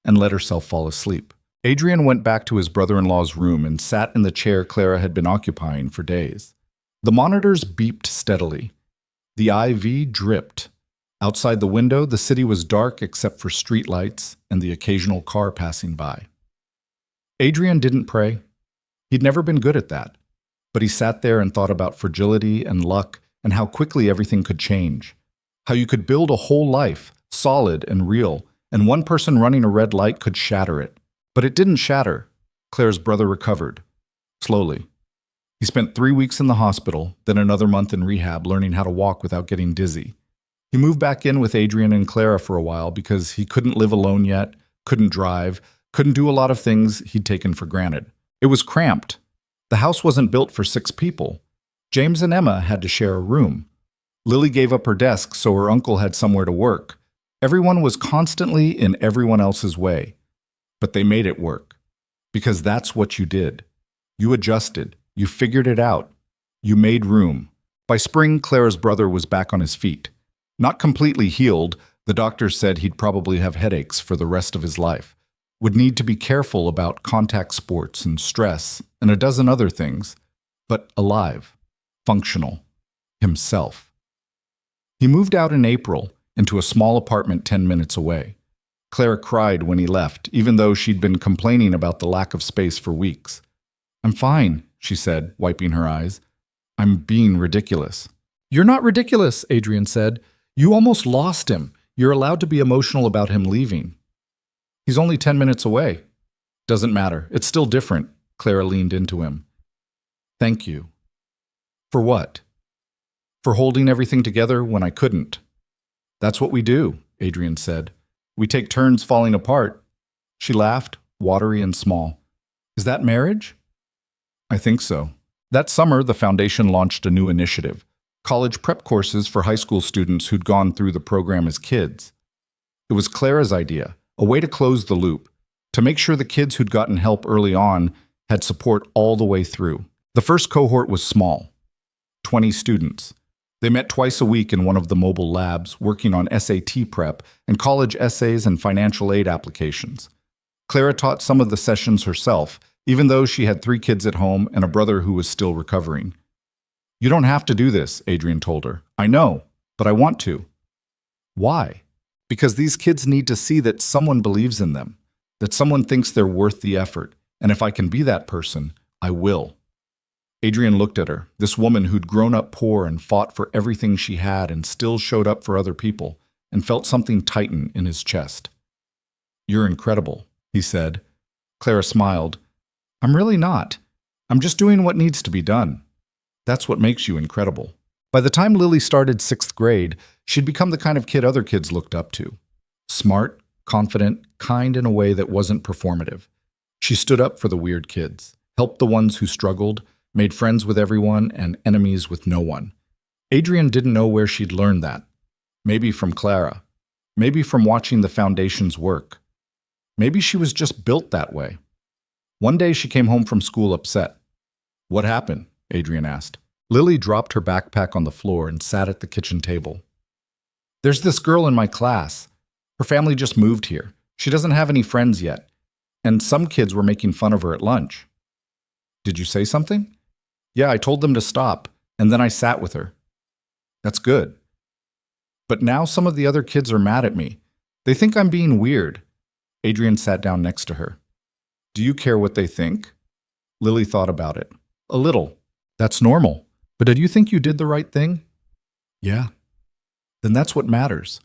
and let herself fall asleep. Adrian went back to his brother-in-law's room and sat in the chair Clara had been occupying for days. The monitors beeped steadily. The IV dripped. Outside the window, the city was dark except for streetlights and the occasional car passing by. Adrian didn't pray. He'd never been good at that. But he sat there and thought about fragility and luck and how quickly everything could change. How you could build a whole life, solid and real, and one person running a red light could shatter it. But it didn't shatter. Claire's brother recovered. Slowly. He spent 3 weeks in the hospital, then another month in rehab learning how to walk without getting dizzy. He moved back in with Adrian and Clara for a while because he couldn't live alone yet, couldn't drive, couldn't do a lot of things he'd taken for granted. It was cramped. The house wasn't built for 6 people. James and Emma had to share a room. Lily gave up her desk so her uncle had somewhere to work. Everyone was constantly in everyone else's way. But they made it work. Because that's what you did. You adjusted. You figured it out. You made room. By spring, Clara's brother was back on his feet. Not completely healed, the doctors said he'd probably have headaches for the rest of his life. Would need to be careful about contact sports and stress and a dozen other things. But alive. Functional. Himself. He moved out in April into a small apartment 10 minutes away. Clara cried when he left, even though she'd been complaining about the lack of space for weeks. "I'm fine," she said, wiping her eyes. "I'm being ridiculous." "You're not ridiculous," Adrian said. "You almost lost him. You're allowed to be emotional about him leaving." "He's only 10 minutes away." "Doesn't matter. It's still different." Clara leaned into him. "Thank you." "For what?" "For holding everything together when I couldn't." "That's what we do," Adrian said. We take turns falling apart. She laughed, watery and small. Is that marriage? I think so. That summer, the foundation launched a new initiative, college prep courses for high school students who'd gone through the program as kids. It was Clara's idea, a way to close the loop, to make sure the kids who'd gotten help early on had support all the way through. The first cohort was small, 20 students. They met twice a week in one of the mobile labs, working on SAT prep and college essays and financial aid applications. Clara taught some of the sessions herself, even though she had 3 kids at home and a brother who was still recovering. You don't have to do this, Adrian told her. I know, but I want to. Why? Because these kids need to see that someone believes in them, that someone thinks they're worth the effort, and if I can be that person, I will. Adrian looked at her, this woman who'd grown up poor and fought for everything she had and still showed up for other people, and felt something tighten in his chest. You're incredible, he said. Clara smiled. I'm really not. I'm just doing what needs to be done. That's what makes you incredible. By the time Lily started 6th grade, she'd become the kind of kid other kids looked up to. Smart, confident, kind in a way that wasn't performative. She stood up for the weird kids, helped the ones who struggled, made friends with everyone and enemies with no one. Adrian didn't know where she'd learned that. Maybe from Clara. Maybe from watching the foundation's work. Maybe she was just built that way. One day she came home from school upset. What happened? Adrian asked. Lily dropped her backpack on the floor and sat at the kitchen table. There's this girl in my class. Her family just moved here. She doesn't have any friends yet. And some kids were making fun of her at lunch. Did you say something? Yeah, I told them to stop, and then I sat with her. That's good. But now some of the other kids are mad at me. They think I'm being weird. Adrian sat down next to her. Do you care what they think? Lily thought about it. A little. That's normal. But did you think you did the right thing? Yeah. Then that's what matters.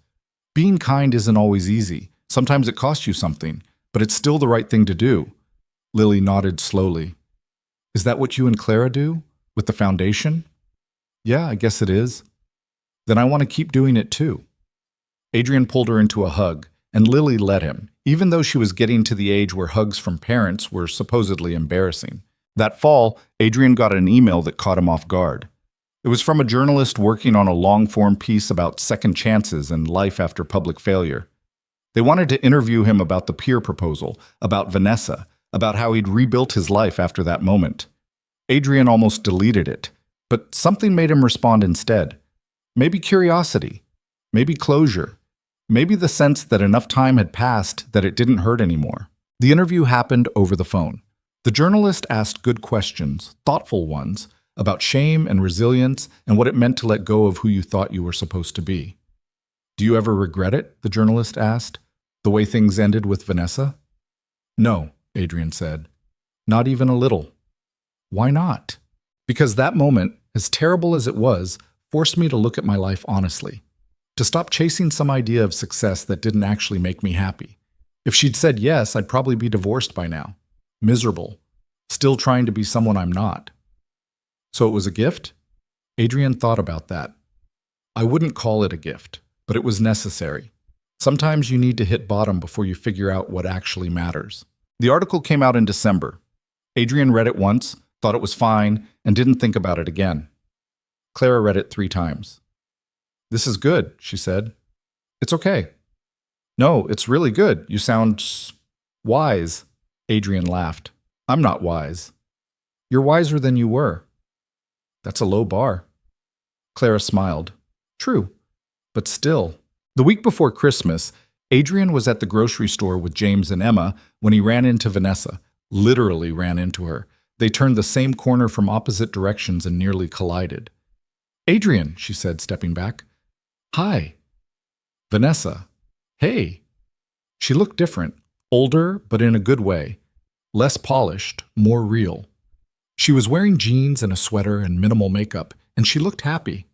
Being kind isn't always easy. Sometimes it costs you something, but it's still the right thing to do. Lily nodded slowly. Is that what you and Clara do? With the foundation? Yeah, I guess it is. Then I want to keep doing it too. Adrian pulled her into a hug, and Lily let him, even though she was getting to the age where hugs from parents were supposedly embarrassing. That fall, Adrian got an email that caught him off guard. It was from a journalist working on a long-form piece about second chances and life after public failure. They wanted to interview him about the peer proposal, about Vanessa, about how he'd rebuilt his life after that moment. Adrian almost deleted it, but something made him respond instead. Maybe curiosity, maybe closure, maybe the sense that enough time had passed that it didn't hurt anymore. The interview happened over the phone. The journalist asked good questions, thoughtful ones, about shame and resilience and what it meant to let go of who you thought you were supposed to be. Do you ever regret it? The journalist asked. The way things ended with Vanessa? No, Adrian said. Not even a little. Why not? Because that moment, as terrible as it was, forced me to look at my life honestly. To stop chasing some idea of success that didn't actually make me happy. If she'd said yes, I'd probably be divorced by now. Miserable. Still trying to be someone I'm not. So it was a gift? Adrian thought about that. I wouldn't call it a gift, but it was necessary. Sometimes you need to hit bottom before you figure out what actually matters. The article came out in December. Adrian read it once, thought it was fine, and didn't think about it again. Clara read it 3 times. This is good, she said. It's okay. No, it's really good. You sound wise. Adrian laughed. I'm not wise. You're wiser than you were. That's a low bar. Clara smiled. True, but still. The week before Christmas, Adrian was at the grocery store with James and Emma when he ran into Vanessa. Literally ran into her. They turned the same corner from opposite directions and nearly collided. Adrian, she said, stepping back. Hi. Vanessa. Hey. She looked different. Older, but in a good way. Less polished, more real. She was wearing jeans and a sweater and minimal makeup, and she looked happy.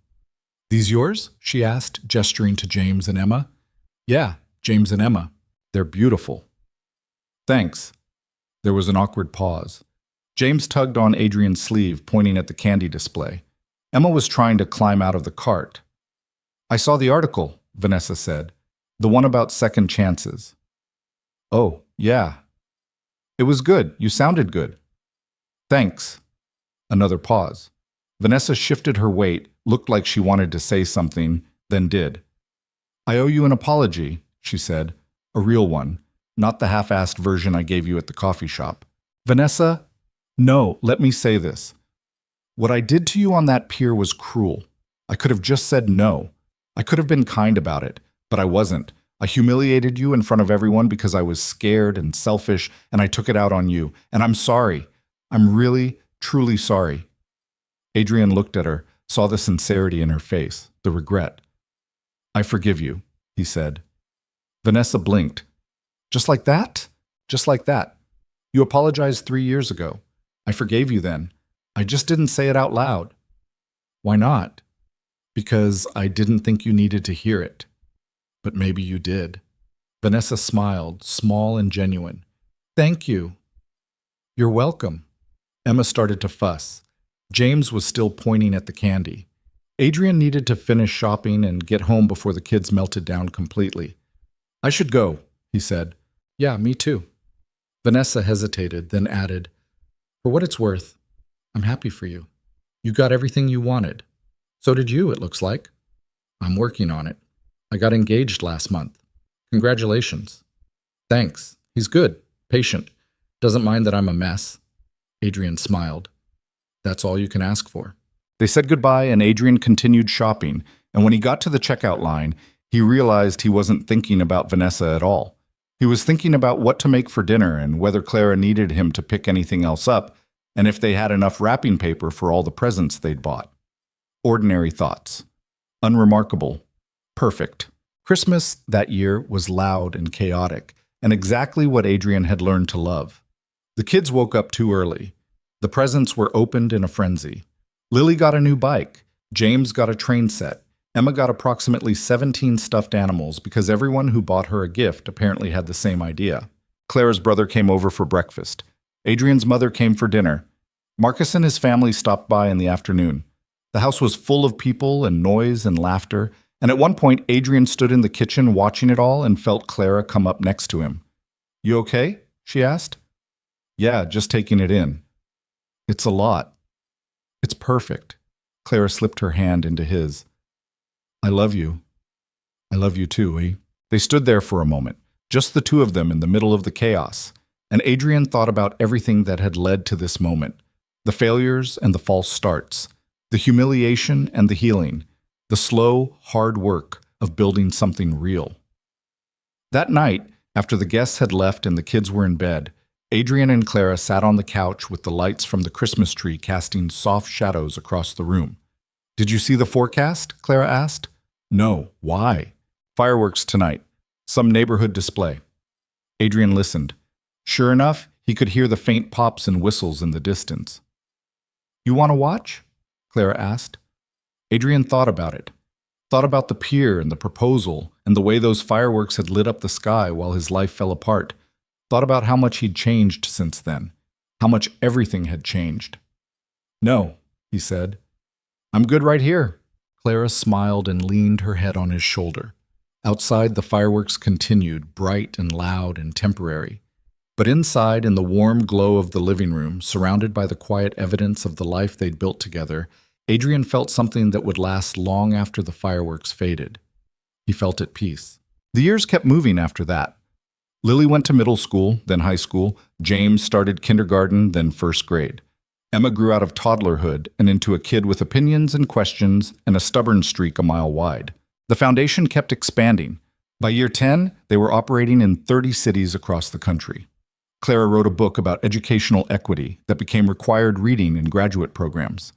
These yours? She asked, gesturing to James and Emma. Yeah, James and Emma. They're beautiful. Thanks. There was an awkward pause. James tugged on Adrian's sleeve, pointing at the candy display. Emma was trying to climb out of the cart. I saw the article, Vanessa said. The one about second chances. Oh, yeah. It was good. You sounded good. Thanks. Another pause. Vanessa shifted her weight, looked like she wanted to say something, then did. I owe you an apology, she said. A real one, not the half-assed version I gave you at the coffee shop. Vanessa, no, let me say this. What I did to you on that pier was cruel. I could have just said no. I could have been kind about it, but I wasn't. I humiliated you in front of everyone because I was scared and selfish, and I took it out on you. And I'm sorry. I'm really, truly sorry. Adrian looked at her, saw the sincerity in her face, the regret. I forgive you, he said. Vanessa blinked. Just like that? Just like that. You apologized 3 years ago. I forgave you then. I just didn't say it out loud. Why not? Because I didn't think you needed to hear it. But maybe you did. Vanessa smiled, small and genuine. Thank you. You're welcome. Emma started to fuss. James was still pointing at the candy. Adrian needed to finish shopping and get home before the kids melted down completely. I should go, he said. Yeah, me too. Vanessa hesitated, then added, For what it's worth, I'm happy for you. You got everything you wanted. So did you, it looks like. I'm working on it. I got engaged last month. Congratulations. Thanks. He's good, patient. Doesn't mind that I'm a mess. Adrian smiled. That's all you can ask for. They said goodbye and Adrian continued shopping, and when he got to the checkout line, he realized he wasn't thinking about Vanessa at all. He was thinking about what to make for dinner and whether Clara needed him to pick anything else up, and if they had enough wrapping paper for all the presents they'd bought. Ordinary thoughts. Unremarkable. Perfect. Christmas that year was loud and chaotic, and exactly what Adrian had learned to love. The kids woke up too early. The presents were opened in a frenzy. Lily got a new bike. James got a train set. Emma got approximately 17 stuffed animals because everyone who bought her a gift apparently had the same idea. Clara's brother came over for breakfast. Adrian's mother came for dinner. Marcus and his family stopped by in the afternoon. The house was full of people and noise and laughter, and at one point Adrian stood in the kitchen watching it all and felt Clara come up next to him. You okay? She asked. Yeah, just taking it in. It's a lot. It's perfect. Clara slipped her hand into his. I love you. I love you too, eh? They stood there for a moment, just the two of them in the middle of the chaos, and Adrian thought about everything that had led to this moment. The failures and the false starts, the humiliation and the healing, the slow, hard work of building something real. That night, after the guests had left and the kids were in bed, Adrian and Clara sat on the couch with the lights from the Christmas tree casting soft shadows across the room. Did you see the forecast? Clara asked. No. Why? Fireworks tonight. Some neighborhood display. Adrian listened. Sure enough, he could hear the faint pops and whistles in the distance. You want to watch? Clara asked. Adrian thought about it. Thought about the pier and the proposal and the way those fireworks had lit up the sky while his life fell apart. Thought about how much he'd changed since then. How much everything had changed. No, he said. I'm good right here. Clara smiled and leaned her head on his shoulder. Outside, the fireworks continued, bright and loud and temporary. But inside, in the warm glow of the living room, surrounded by the quiet evidence of the life they'd built together, Adrian felt something that would last long after the fireworks faded. He felt at peace. The years kept moving after that. Lily went to middle school, then high school. James started kindergarten, then first grade. Emma grew out of toddlerhood and into a kid with opinions and questions and a stubborn streak a mile wide. The foundation kept expanding. By year 10, they were operating in 30 cities across the country. Clara wrote a book about educational equity that became required reading in graduate programs.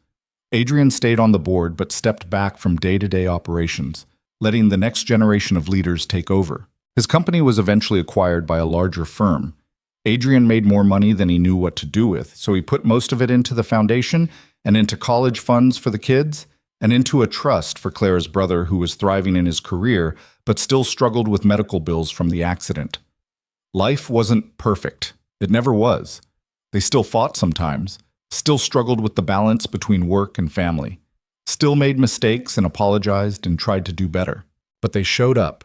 Adrian stayed on the board but stepped back from day-to-day operations, letting the next generation of leaders take over. His company was eventually acquired by a larger firm. Adrian made more money than he knew what to do with, so he put most of it into the foundation and into college funds for the kids and into a trust for Clara's brother who was thriving in his career but still struggled with medical bills from the accident. Life wasn't perfect. It never was. They still fought sometimes, still struggled with the balance between work and family, still made mistakes and apologized and tried to do better. But they showed up.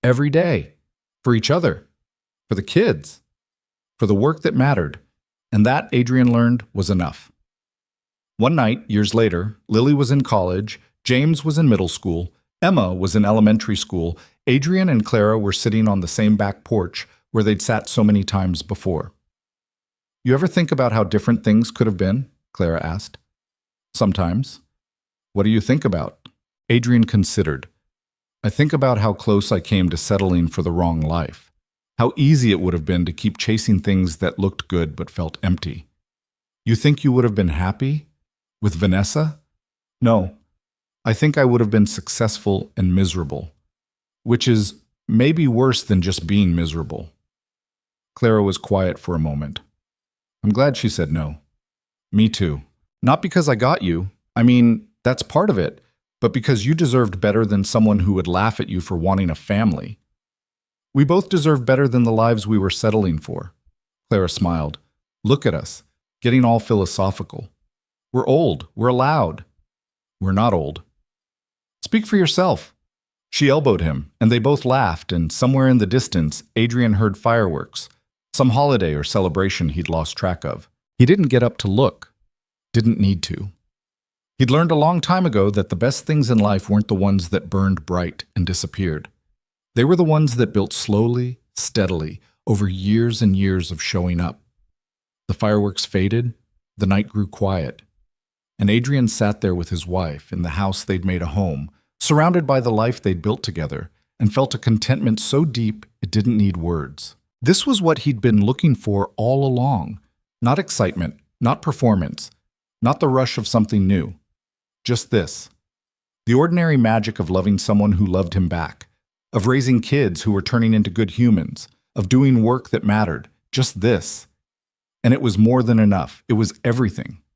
every day, for each other, for the kids, for the work that mattered. And that, Adrian learned, was enough. One night, years later, Lily was in college, James was in middle school, Emma was in elementary school. Adrian and Clara were sitting on the same back porch where they'd sat so many times before. "You ever think about how different things could have been?" Clara asked. "Sometimes." "What do you think about?" Adrian considered. "I think about how close I came to settling for the wrong life. How easy it would have been to keep chasing things that looked good but felt empty." "You think you would have been happy? With Vanessa?" "No. I think I would have been successful and miserable. Which is maybe worse than just being miserable." Clara was quiet for a moment. "I'm glad she said no." "Me too. Not because I got you. I mean, that's part of it. But because you deserved better than someone who would laugh at you for wanting a family. We both deserve better than the lives we were settling for." Clara smiled. "Look at us, getting all philosophical. We're old. We're allowed." "We're not old." "Speak for yourself." She elbowed him, and they both laughed, and somewhere in the distance, Adrian heard fireworks, some holiday or celebration he'd lost track of. He didn't get up to look. Didn't need to. He'd learned a long time ago that the best things in life weren't the ones that burned bright and disappeared. They were the ones that built slowly, steadily, over years and years of showing up. The fireworks faded, the night grew quiet, and Adrian sat there with his wife in the house they'd made a home, surrounded by the life they'd built together, and felt a contentment so deep it didn't need words. This was what he'd been looking for all along. Not excitement, not performance, not the rush of something new. Just this. The ordinary magic of loving someone who loved him back, of raising kids who were turning into good humans, of doing work that mattered. Just this. And it was more than enough. It was everything.